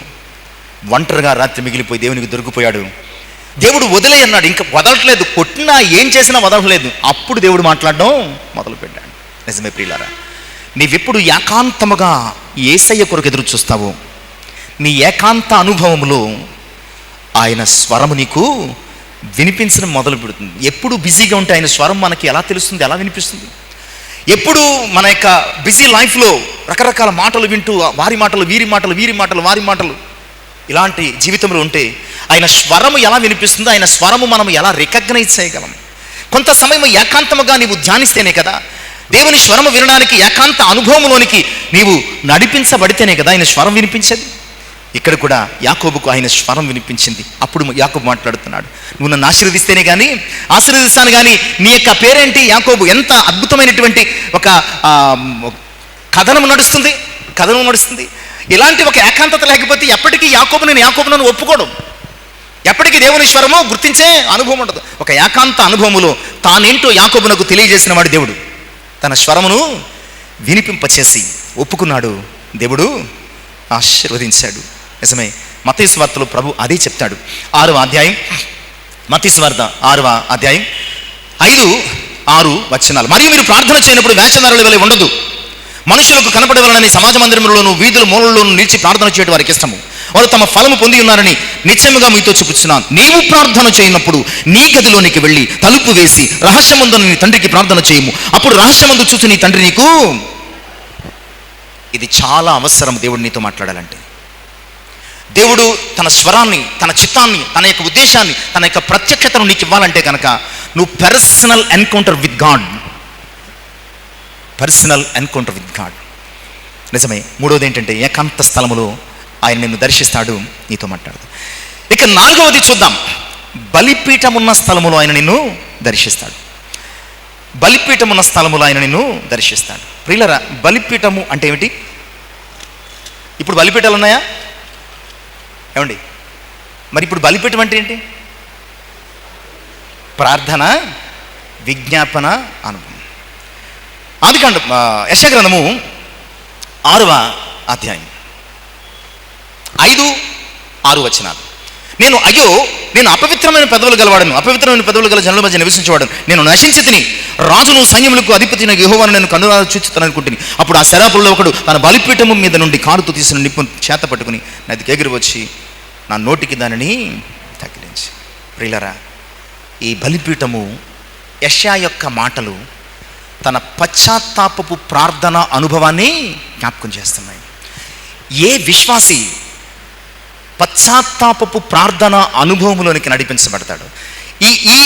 [SPEAKER 1] ఒంటరిగా రాత్రి మిగిలిపోయి దేవునికి దొరికిపోయాడు. దేవుడు వదిలే అన్నాడు, ఇంకా వదలట్లేదు, కొట్టినా ఏం చేసినా వదలట్లేదు. అప్పుడు దేవుడు మాట్లాడడం మొదలుపెట్టాడు. నిజమే ప్రియులారా, నీవెప్పుడు ఏకాంతముగా యేసయ్య కొరకు ఎదురు చూస్తావో, నీ ఏకాంత అనుభవంలో ఆయన స్వరము నీకు వినిపించడం మొదలు పెడుతుంది. ఎప్పుడు బిజీగా ఉంటే ఆయన స్వరం మనకి ఎలా తెలుస్తుంది, ఎలా వినిపిస్తుంది? ఎప్పుడు మన యొక్క బిజీ లైఫ్లో రకరకాల మాటలు వింటూ, వారి మాటలు వీరి మాటలు, వీరి మాటలు వారి మాటలు, ఇలాంటి జీవితంలో ఉంటే ఆయన స్వరము ఎలా వినిపిస్తుందో, ఆయన స్వరము మనం ఎలా రికగ్నైజ్ చేయగలం? కొంత సమయం ఏకాంతముగా నీవు ధ్యానిస్తేనే కదా, దేవుని స్వరము వినడానికి ఏకాంత అనుభవంలోనికి నీవు నడిపించబడితేనే కదా ఆయన స్వరం వినిపించేది. ఇక్కడ కూడా యాకోబుకు ఆయన స్వరం వినిపించింది. అప్పుడు యాకోబు మాట్లాడుతున్నాడు, నువ్వు నన్ను ఆశీర్వదిస్తేనే కానీ ఆశీర్వదిస్తాను కానీ నీ యొక్క పేరేంటి యాకోబు. ఎంత అద్భుతమైనటువంటి ఒక కథనం నడుస్తుంది. ఇలాంటి ఒక ఏకాంతత లేకపోతే ఎప్పటికీ యాకోబును ఒప్పుకోవడం, ఎప్పటికీ దేవుని స్వరము గుర్తించే అనుభవం ఉండదు. ఒక ఏకాంత అనుభవములో తానేంటో యాకోబునకు తెలియజేసిన వాడు దేవుడు. తన స్వరమును వినిపింపచేసి ఒప్పుకున్నాడు, దేవుడు ఆశీర్వదించాడు. నిజమే, మత్తయి సువార్తలో ప్రభు అదే చెప్తాడు. 6వ అధ్యాయం, మత్తయి సువార్త 6వ అధ్యాయం 5-6 వచనాలు. మరియు మీరు ప్రార్థన చేయనప్పుడు వేషధారుల వలె ఉండదు, మనుషులకు కనపడవలనని సమాజ మందిరములోను వీధుల మూలల్లోనూ నిలిచి ప్రార్థన చేయడం వారికి ఇష్టము, వారు తమ ఫలము పొంది ఉన్నారని నిశ్చయముగా మీతో చెప్పుచున్నాను. నీవు ప్రార్థన చేయనప్పుడు నీ గదిలోనికి వెళ్ళి తలుపు వేసి రహస్యమందు నీ తండ్రికి ప్రార్థన చేయము, అప్పుడు రహస్యమందు చూసి నీ తండ్రి నీకు. ఇది చాలా అవసరం. దేవుడు నీతో మాట్లాడాలంటే, దేవుడు తన స్వరాన్ని, తన చిత్తాన్ని, తన యొక్క ఉద్దేశాన్ని, తన యొక్క ప్రత్యక్షతను నీకు ఇవ్వాలంటే కనుక నువ్వు పర్సనల్ ఎన్కౌంటర్ విత్ గాడ్. నిజమే. మూడవది ఏంటంటే, ఏకాంత స్థలములో ఆయన నిన్ను దర్శిస్తాడు, నీతో మాట్లాడదు. ఇక 4వది చూద్దాం. బలిపీఠం ఉన్న స్థలములో ఆయన నిన్ను దర్శిస్తాడు. బలిపీఠం ఉన్న స్థలములో ఆయన నిన్ను దర్శిస్తాడు. ప్రియులరా, బలిపీఠము అంటే ఏమిటి? ఇప్పుడు బలిపీఠాలు ఉన్నాయా ఏమండి? మరి ఇప్పుడు బలిపీఠం అంటే ఏంటి? ప్రార్థన, విజ్ఞాపన అనుభవం. అందుకంటే యెషయా గ్రంథము 6వ అధ్యాయం 5-6 వచనాలు. నేను అపవిత్రమైన పెదవులు గలవాడను, అపవిత్రమైన పెదవులు గల జనుల మధ్య నివసించేవాడను, నేను నశించి తిని రాజును సైన్యములకు అధిపతిని యెహోవాను నేను కన్నులారా చూచుతాననుకుంటుని. అప్పుడు ఆ శరాపుల్లో ఒకడు తన బలిపీఠము మీద నుండి కారుతో తీసిన నిప్పు చేత పట్టుకుని నదికి ఎగిరి వచ్చి నా నోటికి దానిని తగిలించి. ప్రియులారా, ఈ బలిపీఠము యెషయా యొక్క మాటలు తన పశ్చాత్తాపపు ప్రార్థన అనుభవాన్ని జ్ఞాపకం చేస్తున్నాయి. ఏ విశ్వాసి పశ్చాత్తాపపు ప్రార్థన అనుభవంలోనికి నడిపించబడతాడు. ఈ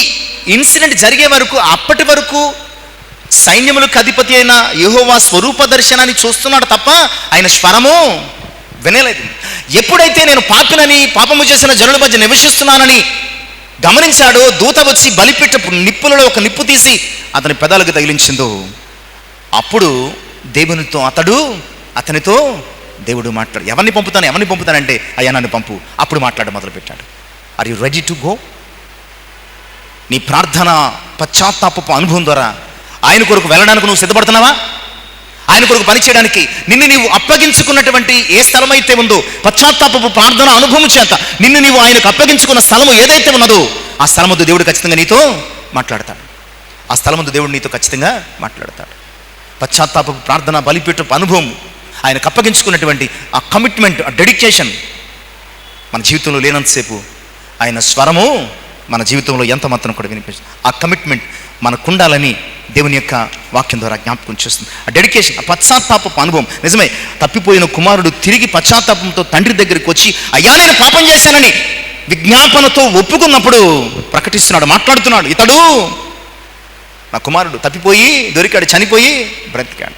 [SPEAKER 1] ఇన్సిడెంట్ జరిగే వరకు, అప్పటి వరకు సైన్యములకు అధిపతి అయిన యెహోవా స్వరూప దర్శనాన్ని చూస్తున్నాడు తప్ప ఆయన స్వరము వినలేదు. ఎప్పుడైతే నేను పాపినని, పాపము చేసిన జనుల మధ్య నివసిస్తున్నానని గమనించాడో, దూత వచ్చి బలిపీఠపు నిప్పులలో ఒక నిప్పు తీసి అతని పెదాలకు తగిలించిందో, అప్పుడు దేవునితో అతనితో దేవుడు మాట్లాడు. ఎవరిని పంపుతానంటే అయ్యా నన్ను పంపు. అప్పుడు మాట్లాడడం మొదలుపెట్టాడు. Are you ready to go? నీ ప్రార్థన పశ్చాత్తాపపు అనుభవం ద్వారా ఆయన కొరకు వెళ్ళడానికి నువ్వు సిద్ధపడుతున్నావా? ఆయన కొరకు పనిచేయడానికి నిన్ను నీవు అప్పగించుకున్నటువంటి ఏ స్థలం అయితే ఉందో, పశ్చాత్తాపపు ప్రార్థన అనుభవం చేత నిన్ను నీవు ఆయనకు అప్పగించుకున్న స్థలము ఏదైతే ఉన్నదో, ఆ స్థలముందు దేవుడు ఖచ్చితంగా నీతో మాట్లాడతాడు. ఆ స్థలముందు దేవుడు నీతో ఖచ్చితంగా మాట్లాడతాడు. పశ్చాత్తాపపు ప్రార్థన బలిపీఠపు అనుభవం, ఆయనకు అప్పగించుకున్నటువంటి ఆ కమిట్మెంట్, ఆ డెడికేషన్ మన జీవితంలో లేనంతసేపు ఆయన స్వరము మన జీవితంలో ఎంత మాత్రం కూడా వినిపిస్తుంది. ఆ కమిట్మెంట్ మనకు ఉండాలని దేవుని యొక్క వాక్యం ద్వారా జ్ఞాపకం చేస్తుంది. ఆ డెడికేషన్, ఆ పశ్చాత్తాపపు అనుభవం. నిజమే, తప్పిపోయిన కుమారుడు తిరిగి పశ్చాత్తాపంతో తండ్రి దగ్గరికి వచ్చి అయ్యా నేను పాపం చేశానని విజ్ఞాపనతో ఒప్పుకున్నప్పుడు ప్రకటిస్తున్నాడు, మాట్లాడుతున్నాడు. ఇతడు నా కుమారుడు తప్పిపోయి దొరికాడు, చనిపోయి బ్రతికాడు.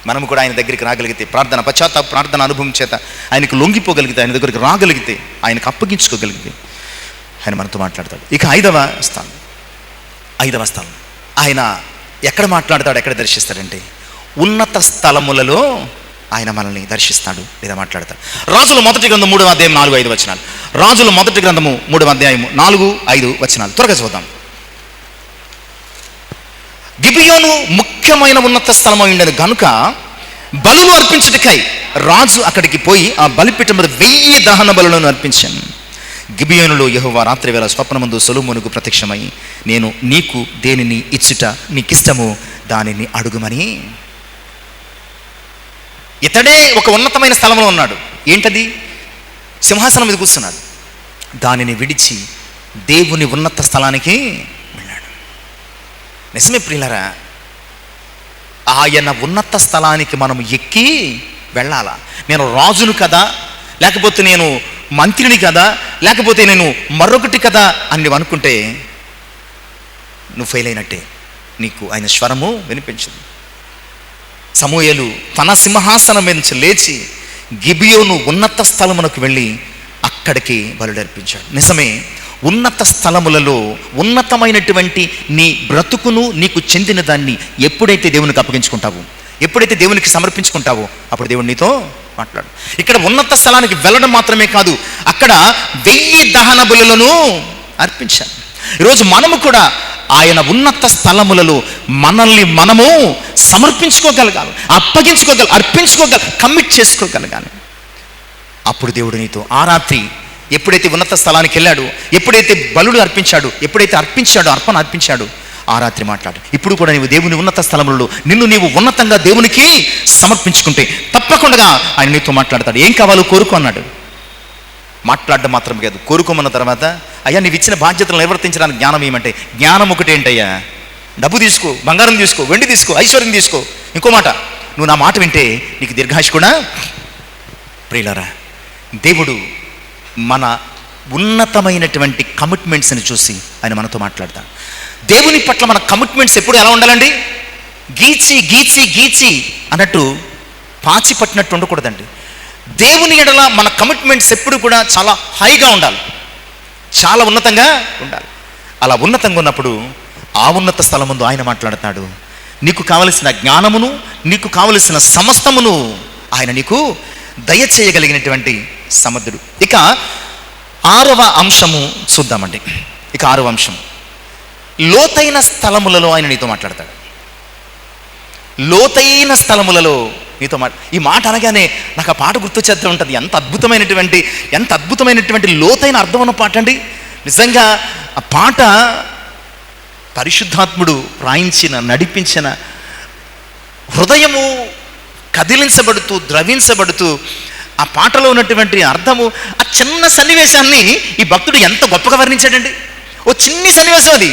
[SPEAKER 1] మనము కూడా ఆయన దగ్గరికి రాగలిగితే, ప్రార్థన పశ్చాత్తాప ప్రార్థన అనుభవం చేత ఆయనకు లొంగిపోగలిగితే, ఆయన దగ్గరికి రాగలిగితే, ఆయనకు అప్పగించుకోగలిగితే ఆయన మనతో మాట్లాడతాడు. ఇక ఐదవ స్థలం ఆయన ఎక్కడ మాట్లాడతాడు, ఎక్కడ దర్శిస్తాడంటే ఉన్నత స్థలములలో ఆయన మనల్ని దర్శిస్తాడు లేదా మాట్లాడతాడు. రాజుల మొదటి గ్రంథం 3వ అధ్యాయం 4-5 వచనాలు. రాజుల మొదటి గ్రంథము 3వ అధ్యాయము 4-5 వచనాలు త్వరగా చూద్దాం. గిబియోను ముఖ్యమైన ఉన్నత స్థలమై ఉండేది గనుక బలులు అర్పించుటకై రాజు అక్కడికి పోయి ఆ బలిపీఠం మీద 1000 దహన బలులను అర్పించాను. గిబియోనులో యెహోవా రాత్రి వేళ స్వప్నమందు సొలొమోనుకు ప్రత్యక్షమై, నేను నీకు దేనిని ఇచ్చుట నీకిష్టమో దానిని అడుగుమని. ఇతడే ఒక ఉన్నతమైన స్థలంలో ఉన్నాడు. ఏంటది? సింహాసనం మీద కూర్చున్నాడు. దానిని విడిచి దేవుని ఉన్నత స్థలానికి వెళ్ళాడు. నిజమే ప్రియులారా, ఆయన ఉన్నత స్థలానికి మనం ఎక్కి వెళ్ళాలా? నేను రాజును కదా, లేకపోతే నేను మంత్రిని కదా, లేకపోతే నేను మరొకటి కదా అని నువ్వు అనుకుంటే నువ్వు ఫెయిల్ అయినట్టే. నీకు ఆయన స్వరము వినిపించదు. సమూయేలు తన సింహాసనం మీద నుంచి లేచి గిబియోను ఉన్నత స్థలమునకు వెళ్ళి అక్కడికి బలుడర్పించాడు. నిజమే, ఉన్నత స్థలములలో ఉన్నతమైనటువంటి నీ బ్రతుకును, నీకు చెందిన దాన్ని ఎప్పుడైతే దేవునికి అప్పగించుకుంటావో, ఎప్పుడైతే దేవునికి సమర్పించుకుంటావో అప్పుడు దేవుడు నీతో మాట్లాడు. ఇక్కడ ఉన్నత స్థలానికి వెళ్ళడం మాత్రమే కాదు, అక్కడ 1000 దహన బలులను అర్పించాను. ఈరోజు మనము కూడా ఆయన ఉన్నత స్థలములలో మనల్ని మనము సమర్పించుకోగలగాలి, అర్పించుకోగలగాలి, కమిట్ చేసుకోగలగాలి. అప్పుడు దేవుడు నీతో ఆ రాత్రి ఎప్పుడైతే ఉన్నత స్థలానికి వెళ్ళాడు, ఎప్పుడైతే బలుడు అర్పించాడు, ఎప్పుడైతే అర్పణ అర్పించాడు, ఆ రాత్రి మాట్లాడు. ఇప్పుడు కూడా నీవు దేవుని ఉన్నత స్థలములలో నిన్ను నీవు ఉన్నతంగా దేవునికి సమర్పించుకుంటే తప్పకుండా ఆయన నీతో మాట్లాడతాడు. ఏం కావాలో కోరుకో అన్నాడు. మాట్లాడడం మాత్రమే కాదు, కోరుకోమన్న తర్వాత అయ్యా నీవు ఇచ్చిన బాధ్యతలను నిర్వర్తించడానికి జ్ఞానం ఏమంటే, జ్ఞానం ఒకటి ఏంటయ్యా, డబ్బు తీసుకో, బంగారం తీసుకో, వెండి తీసుకో, ఐశ్వర్యం తీసుకో. ఇంకో మాట, నువ్వు నా మాట వింటే నీకు దీర్ఘాయుష్ కూడా. ప్రియులారా, దేవుడు మన ఉన్నతమైనటువంటి కమిట్మెంట్స్ని చూసి ఆయన మనతో మాట్లాడతాడు. దేవుని పట్ల మన కమిట్మెంట్స్ ఎప్పుడు ఎలా ఉండాలండి? గీచి గీచి గీచి అన్నట్టు పాచి పట్టినట్టు ఉండకూడదండి. దేవుని ఎడల మన కమిట్మెంట్స్ ఎప్పుడు కూడా చాలా హైగా ఉండాలి, చాలా ఉన్నతంగా ఉండాలి. అలా ఉన్నతంగా ఉన్నప్పుడు ఆ ఉన్నత స్థలం ముందు ఆయన మాట్లాడతాడు. నీకు కావలసిన జ్ఞానమును, నీకు కావలసిన సమస్తమును ఆయన నీకు దయచేయగలిగినటువంటి సమర్థుడు. ఇక 6వ అంశము చూద్దామండి. ఇక 6వ అంశం, లోతైన స్థలములలో ఆయన నీతో మాట్లాడతాడు. లోతైన స్థలములలో నీతో ఈ మాట అనగానే నాకు ఆ పాట గుర్తొచ్చేస్తూ ఉంటుంది. ఎంత అద్భుతమైనటువంటి లోతైన అర్థం ఉన్న పాట అండి. నిజంగా ఆ పాట పరిశుద్ధాత్ముడు రాయించిన, నడిపించిన, హృదయము కదిలించబడుతూ, ద్రవించబడుతూ ఆ పాటలో ఉన్నటువంటి అర్థము, ఆ చిన్న సన్నివేశాన్ని ఈ భక్తుడు ఎంత గొప్పగా వర్ణించాడండి. ఓ చిన్ని సన్నివేశం అది.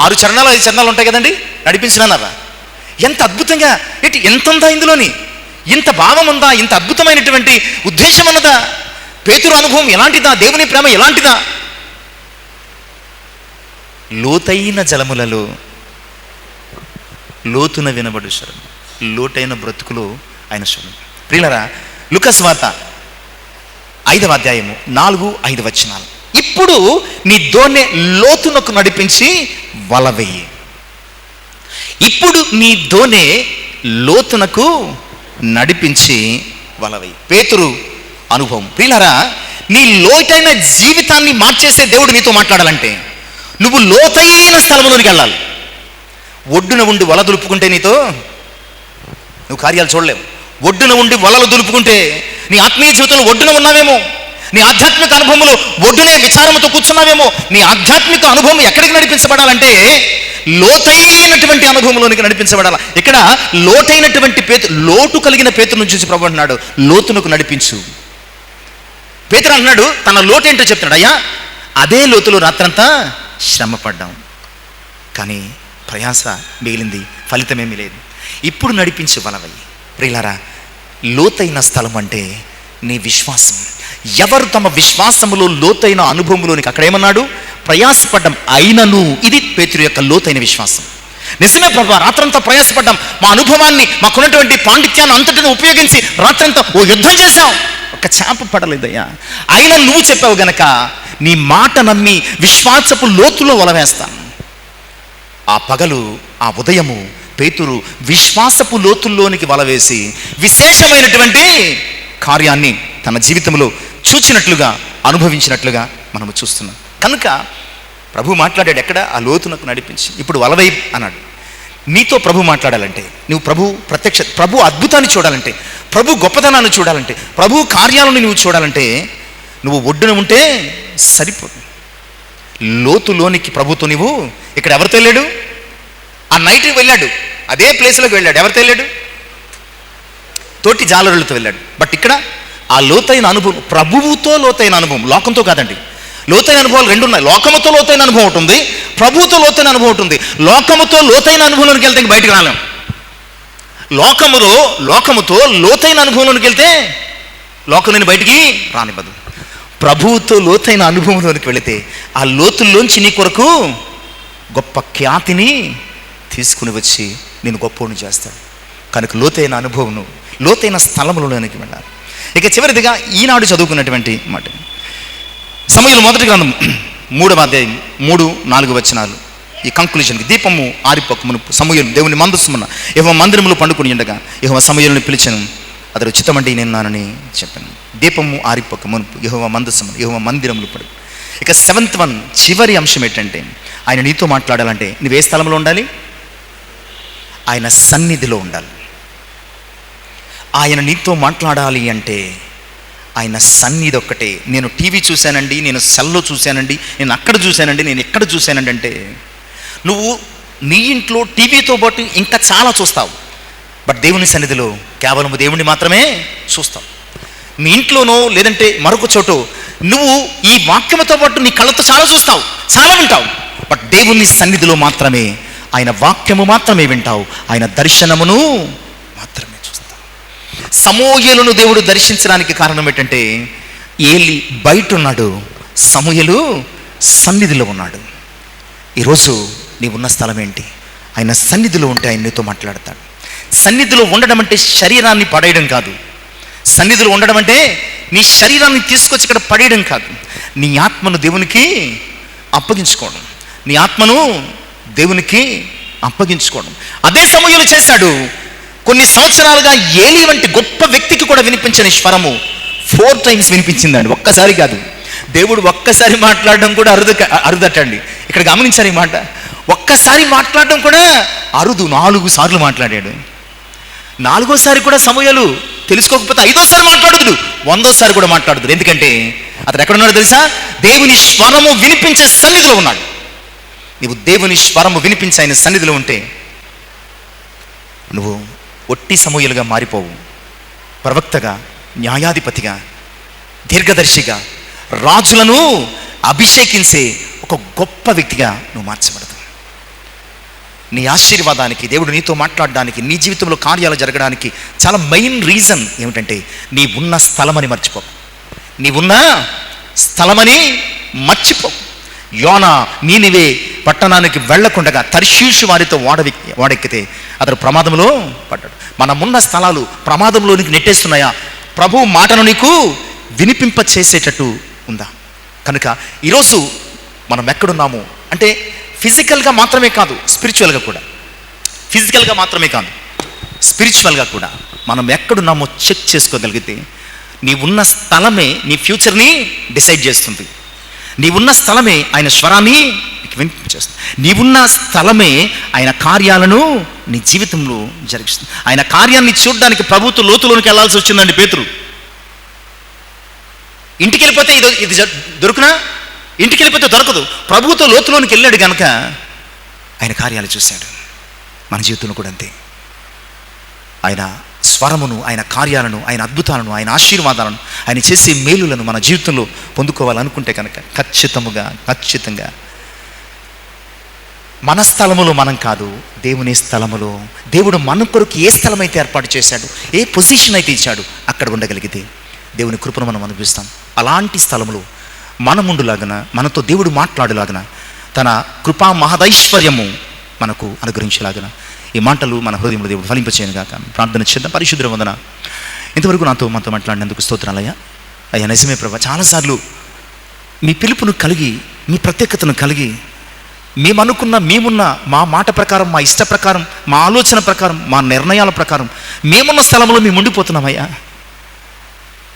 [SPEAKER 1] 6 చరణాలు 5 చరణాలు ఉంటాయి కదండి నడిపించినావా. ఎంత అద్భుతంగా, ఎంత ఉందా ఇందులోని, ఇంత భావం ఉందా, ఇంత అద్భుతమైనటువంటి ఉద్దేశం ఉన్నదా, పేతురు అనుభవం ఎలాంటిదా, దేవుని ప్రేమ ఎలాంటిదా. లోతైన జలములలో లోతున వినబడు స్వరం, లోతైన బ్రతుకులో ఆయన స్వరం. ప్రియులారా, లూకాసు వార్త 5వ అధ్యాయము 4-5 వచనాలు. ఇప్పుడు నీ దోణె లోతునకు నడిపించి వలవేయి. ఇప్పుడు నీ దోణె లోతునకు నడిపించి వలవేయి. పేతురు అనుభవం. ప్రియులారా, నీ లోతైన జీవితాన్ని మార్చేసే దేవుడు నీతో మాట్లాడాలంటే నువ్వు లోతైన స్థలంలోనికి వెళ్ళాలి. ఒడ్డున ఉండి వల దులుపుకుంటే నువ్వు కార్యాలు చూడలేవు. ఒడ్డున ఉండి వలలు దులుపుకుంటే నీ ఆత్మీయ జీవితంలో ఒడ్డున ఉన్నావేమో, నీ ఆధ్యాత్మిక అనుభవంలో ఒడ్డునే విచారంతో కూర్చున్నావేమో. నీ ఆధ్యాత్మిక అనుభవం ఎక్కడికి నడిపించబడాలంటే లోతైనటువంటి అనుభవంలోనికి నడిపించబడాలి. ఇక్కడ లోతైనటువంటి లోటు కలిగిన పేతురును చూసి ప్రభు అంటున్నాడు, లోతునకు నడిపించు. పేతురు అంటున్నాడు, తన లోటు ఏంటో చెప్తున్నాడు. అయ్యా, అదే లోతులో రాత్రంతా శ్రమపడ్డాం, కానీ ప్రయాస మిగిలింది, ఫలితమేమీ లేదు. ఇప్పుడు నడిపించు వలవయ్యి. ప్రియులారా, లోతైన స్థలం అంటే నీ విశ్వాసం. ఎవరు తమ విశ్వాసములో లోతైన అనుభవంలోనికి, అక్కడ ఏమన్నాడు, ప్రయాసపడ్డం అయినను. ఇది పేతురు యొక్క లోతైన విశ్వాసం. నిజమే ప్రభా, రాత్రంతా ప్రయాసపడ్డాం, మా అనుభవాన్ని, మాకున్నటువంటి పాండిత్యాన్ని అంతటిని ఉపయోగించి రాత్రంతా ఓ యుద్ధం చేశాం, ఒక చేప పడలేదయ్యా. అయినా నువ్వు చెప్పావు గనక నీ మాట నమ్మి విశ్వాసపు లోతులో వలవేస్తాను. ఆ పగలు, ఆ ఉదయము పేతురు విశ్వాసపు లోతుల్లోనికి వలవేసి విశేషమైనటువంటి కార్యాన్ని తన జీవితంలో చూచినట్లుగా, అనుభవించినట్లుగా మనము చూస్తున్నాం. కనుక ప్రభు మాట్లాడాడు, ఎక్కడ? ఆ లోతునకు నడిపించి ఇప్పుడు వలవై అన్నాడు. నీతో ప్రభు మాట్లాడాలంటే, నువ్వు ప్రభు అద్భుతాన్ని చూడాలంటే, ప్రభు గొప్పతనాన్ని చూడాలంటే, ప్రభు కార్యాలను నువ్వు చూడాలంటే నువ్వు ఒడ్డున ఉంటే సరిపోదు. లోతులోనికి ప్రభుతో నువ్వు, ఇక్కడ ఎవరితో వెళ్ళాడు? ఆ నైట్కి వెళ్ళాడు, అదే ప్లేస్లోకి వెళ్ళాడు. ఎవరితో వెళ్ళాడు? తోటి జాలరులతో వెళ్ళాడు. బట్ ఇక్కడ ఆ లోతైన అనుభవం, ప్రభువుతో లోతైన అనుభవం, లోకంతో కాదండి. లోతైన అనుభవాలు రెండు ఉన్నాయి. లోకముతో లోతైన అనుభవం ఒకటి ఉంది, ప్రభువుతో లోతైన అనుభవం ఒకటి ఉంది. లోకముతో లోతైన అనుభవంలోకి వెళ్తే బయటకు రాలేం. లోకముతో లోతైన అనుభవంలోకి వెళ్తే లోకంలోని బయటికి రానివ్వదు. ప్రభువుతో లోతైన అనుభవంలోనికి వెళితే ఆ లోతుల్లోంచి నీ కొరకు గొప్ప ఖ్యాతిని తీసుకుని వచ్చి నేను గొప్పని చేస్తాడు. కనుక లోతైన అనుభవం, లోతైన స్థలములలోనికి వెళ్ళాలి. ఇక చివరిదిగా ఈనాడు చదువుకున్నటువంటి మాట, సమూయేలు మొదటి గ్రంథం 3వ అధ్యాయం 3-4 వచనాలు. ఈ కంక్లూజన్కి, దీపము ఆరిపోక మునుపు సమూయేలు దేవుని మందస్సుమున్న యెహోవా మందిరములో పండుకొని ఉండగా యెహోవా సమూయేలును పిలిచెను, అతడు చిత్తమంటే నేనున్నానని చెప్పాను. దీపము ఆరిపోక మునుపు యెహోవా మందస్సుమున్న యెహోవా మందిరములో పడు. ఇక 7th వన్, చివరి అంశం ఏంటంటే, ఆయన నీతో మాట్లాడాలంటే నువ్వు ఏ స్థలంలో ఉండాలి? ఆయన సన్నిధిలో ఉండాలి. ఆయన నీతో మాట్లాడాలి అంటే ఆయన సన్నిధి ఒక్కటే. నేను టీవీ చూశానండి, నేను సెల్లో చూశానండి, నేను అక్కడ చూశానండి, నేను ఎక్కడ చూశానండి అంటే, నువ్వు నీ ఇంట్లో టీవీతో పాటు ఇంకా చాలా చూస్తావు. బట్ దేవుని సన్నిధిలో కేవలం దేవుణ్ణి మాత్రమే చూస్తావు. మీ ఇంట్లోనో లేదంటే మరొక చోటో నువ్వు ఈ వాక్యముతో పాటు నీ కళ్ళతో చాలా చూస్తావు, చాలా వింటావు. బట్ దేవుని సన్నిధిలో మాత్రమే ఆయన వాక్యము మాత్రమే వింటావు, ఆయన దర్శనమును మాత్రమే చూస్తావు. సమూయేలును దేవుడు దర్శించడానికి కారణం ఏంటంటే, ఏలి బయట ఉన్నాడు, సమూయేలు సన్నిధిలో ఉన్నాడు. ఈరోజు నీవున్న స్థలం ఏంటి? ఆయన సన్నిధిలో ఉంటే ఆయన నీతో మాట్లాడతాడు. సన్నిధిలో ఉండడం అంటే శరీరాన్ని పడేయడం కాదు. సన్నిధిలో ఉండడం అంటే నీ శరీరాన్ని తీసుకొచ్చి ఇక్కడ పడేయడం కాదు. నీ ఆత్మను దేవునికి అప్పగించుకోవడం, నీ ఆత్మను దేవునికి అప్పగించుకోవడం. అదే సమూయేలు చేశాడు. కొన్ని సంవత్సరాలుగా ఏలి వంటి గొప్ప వ్యక్తికి కూడా వినిపించని స్వరము 4 times వినిపించిందండి. ఒక్కసారి కాదు. దేవుడు ఒక్కసారి మాట్లాడడం కూడా అరుదటండి. ఇక్కడ గమనించారు ఈ మాట. ఒక్కసారి మాట్లాడడం కూడా అరుదు. 4 సార్లు మాట్లాడాడు. 4వసారి కూడా సమూయేలు తెలుసుకోకపోతే 5వసారి మాట్లాడుదుడు, 100వసారి కూడా మాట్లాడుదుడు. ఎందుకంటే అతను ఎక్కడున్నాడో తెలుసా? దేవుని స్వరము వినిపించే సన్నిధిలో ఉన్నాడు. నీవు దేవుని స్వరము వినిపించి ఆయన సన్నిధిలో ఉంటే నువ్వు ఒట్టి సమూయేలుగా మారిపోవు. ప్రవక్తగా, న్యాయాధిపతిగా, దీర్ఘదర్శిగా, రాజులను అభిషేకించే ఒక గొప్ప వ్యక్తిగా నువ్వు మార్చబడతావు. నీ ఆశీర్వాదానికి, దేవుడు నీతో మాట్లాడడానికి, నీ జీవితంలో కార్యాలు జరగడానికి చాలా మెయిన్ రీజన్ ఏమిటంటే, నీ ఉన్న స్థలమని మర్చిపోకు. నీవున్న స్థలమని మర్చిపోకు. యోనా నీనివే పట్టణానికి వెళ్లకుండగా తర్షీషు వారితో వాడెక్కితే అతడు ప్రమాదంలో పడ్డాడు. మనమున్న స్థలాలు ప్రమాదంలోనికి నెట్టేస్తున్నాయా? ప్రభు మాటను నీకు వినిపింప చేసేటట్టు ఉందా? కనుక ఈరోజు మనం ఎక్కడున్నాము అంటే ఫిజికల్గా మాత్రమే కాదు, స్పిరిచువల్గా కూడా. ఫిజికల్గా మాత్రమే కాదు, స్పిరిచువల్గా కూడా మనం ఎక్కడున్నామో చెక్ చేసుకోగలిగితే నీ ఉన్న స్థలమే నీ ఫ్యూచర్ని డిసైడ్ చేస్తుంది. నీవున్న స్థలమే ఆయన స్వరాన్ని వినిపించేస్తుంది. నీవున్న స్థలమే ఆయన కార్యాలను నీ జీవితంలో జరిగిస్తుంది. ఆయన కార్యాన్ని చూడడానికి ప్రభుత్వ లోతులోనికి వెళ్ళాల్సి వచ్చిందండి పేతురు. ఇంటికి వెళ్ళిపోతే ఇది దొరుకునా? ఇంటికి వెళ్ళిపోతే దొరకదు. ప్రభుత్వ లోతులోనికి వెళ్ళాడు కనుక ఆయన కార్యాలు చూశాడు. మన జీవితంలో కూడా అంతే. ఆయన స్వరమును, ఆయన కార్యాలను, ఆయన అద్భుతాలను, ఆయన ఆశీర్వాదాలను, ఆయన చేసే మేలులను మన జీవితంలో పొందుకోవాలనుకుంటే కనుక ఖచ్చితంగా మన స్థలములో మనం కాదు, దేవుని స్థలములో, దేవుడు మన కొరకు ఏ స్థలం అయితే ఏర్పాటు చేశాడు, ఏ పొజిషన్ అయితే ఇచ్చాడు, అక్కడ ఉండగలిగితే దేవుని కృపను మనం అనుభవిస్తాం. అలాంటి స్థలములో మనముండులాగన, మనతో దేవుడు మాట్లాడులాగన తన కృపా మహదైశ్వర్యము మనకు అనుగ్రహించేలాగా ఈ మాటలు మన హృదయంలో దేవుడు ఫలింపచేయను గాక. ప్రార్థన చేద్దాం. పరిశుద్ధ వందన, ఇంతవరకు మాతో మాట్లాడినందుకు స్తోత్రాలయ్యా. అయ్యా నిజమే ప్రభా, చాలాసార్లు మీ పిలుపును కలిగి, మీ ప్రత్యేకతను కలిగి, మేమున్న మా మాట ప్రకారం, మా ఇష్ట ప్రకారం, మా ఆలోచన ప్రకారం, మా నిర్ణయాల ప్రకారం మేమున్న స్థలంలో మేము ఉండిపోతున్నామయ్యా.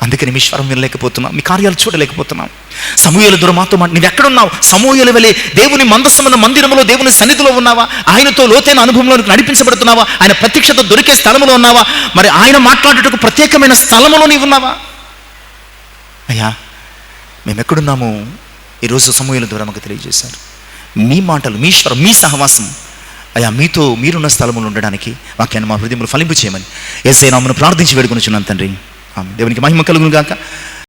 [SPEAKER 1] అందుకని మీ స్వరం వినలేకపోతున్నాం, మీ కార్యాలు చూడలేకపోతున్నాం. సమూయేలు ద్వారా మాతో నువ్వు ఎక్కడున్నావు? సమూయేలు వెళ్ళి దేవుని మందసమున్న మందిరంలో, దేవుని సన్నిధిలో ఉన్నావా? ఆయనతో లోతైన అనుభవంలోనికి నడిపించబడుతున్నావా? ఆయన ప్రత్యక్షత దొరికే స్థలంలో ఉన్నావా? మరి ఆయన మాట్లాడేటకు ప్రత్యేకమైన స్థలంలో నీవు ఉన్నావా? అయ్యా, మేము ఎక్కడున్నామో ఈరోజు సమూయేలు ద్వారా మాకు తెలియజేశారు. మీ మాటలు, మీ స్వరం, మీ సహవాసం అయ్యా, మీతో మీరున్న స్థలంలో ఉండడానికి వాక్యాన్ని మా హృదయంలో ఫలింపు చేయమని యేసయ్య నామమున ప్రార్థించి వేడుకొనుచున్నాను తండ్రి. దేవునికి మహిమ కలుగును గాక.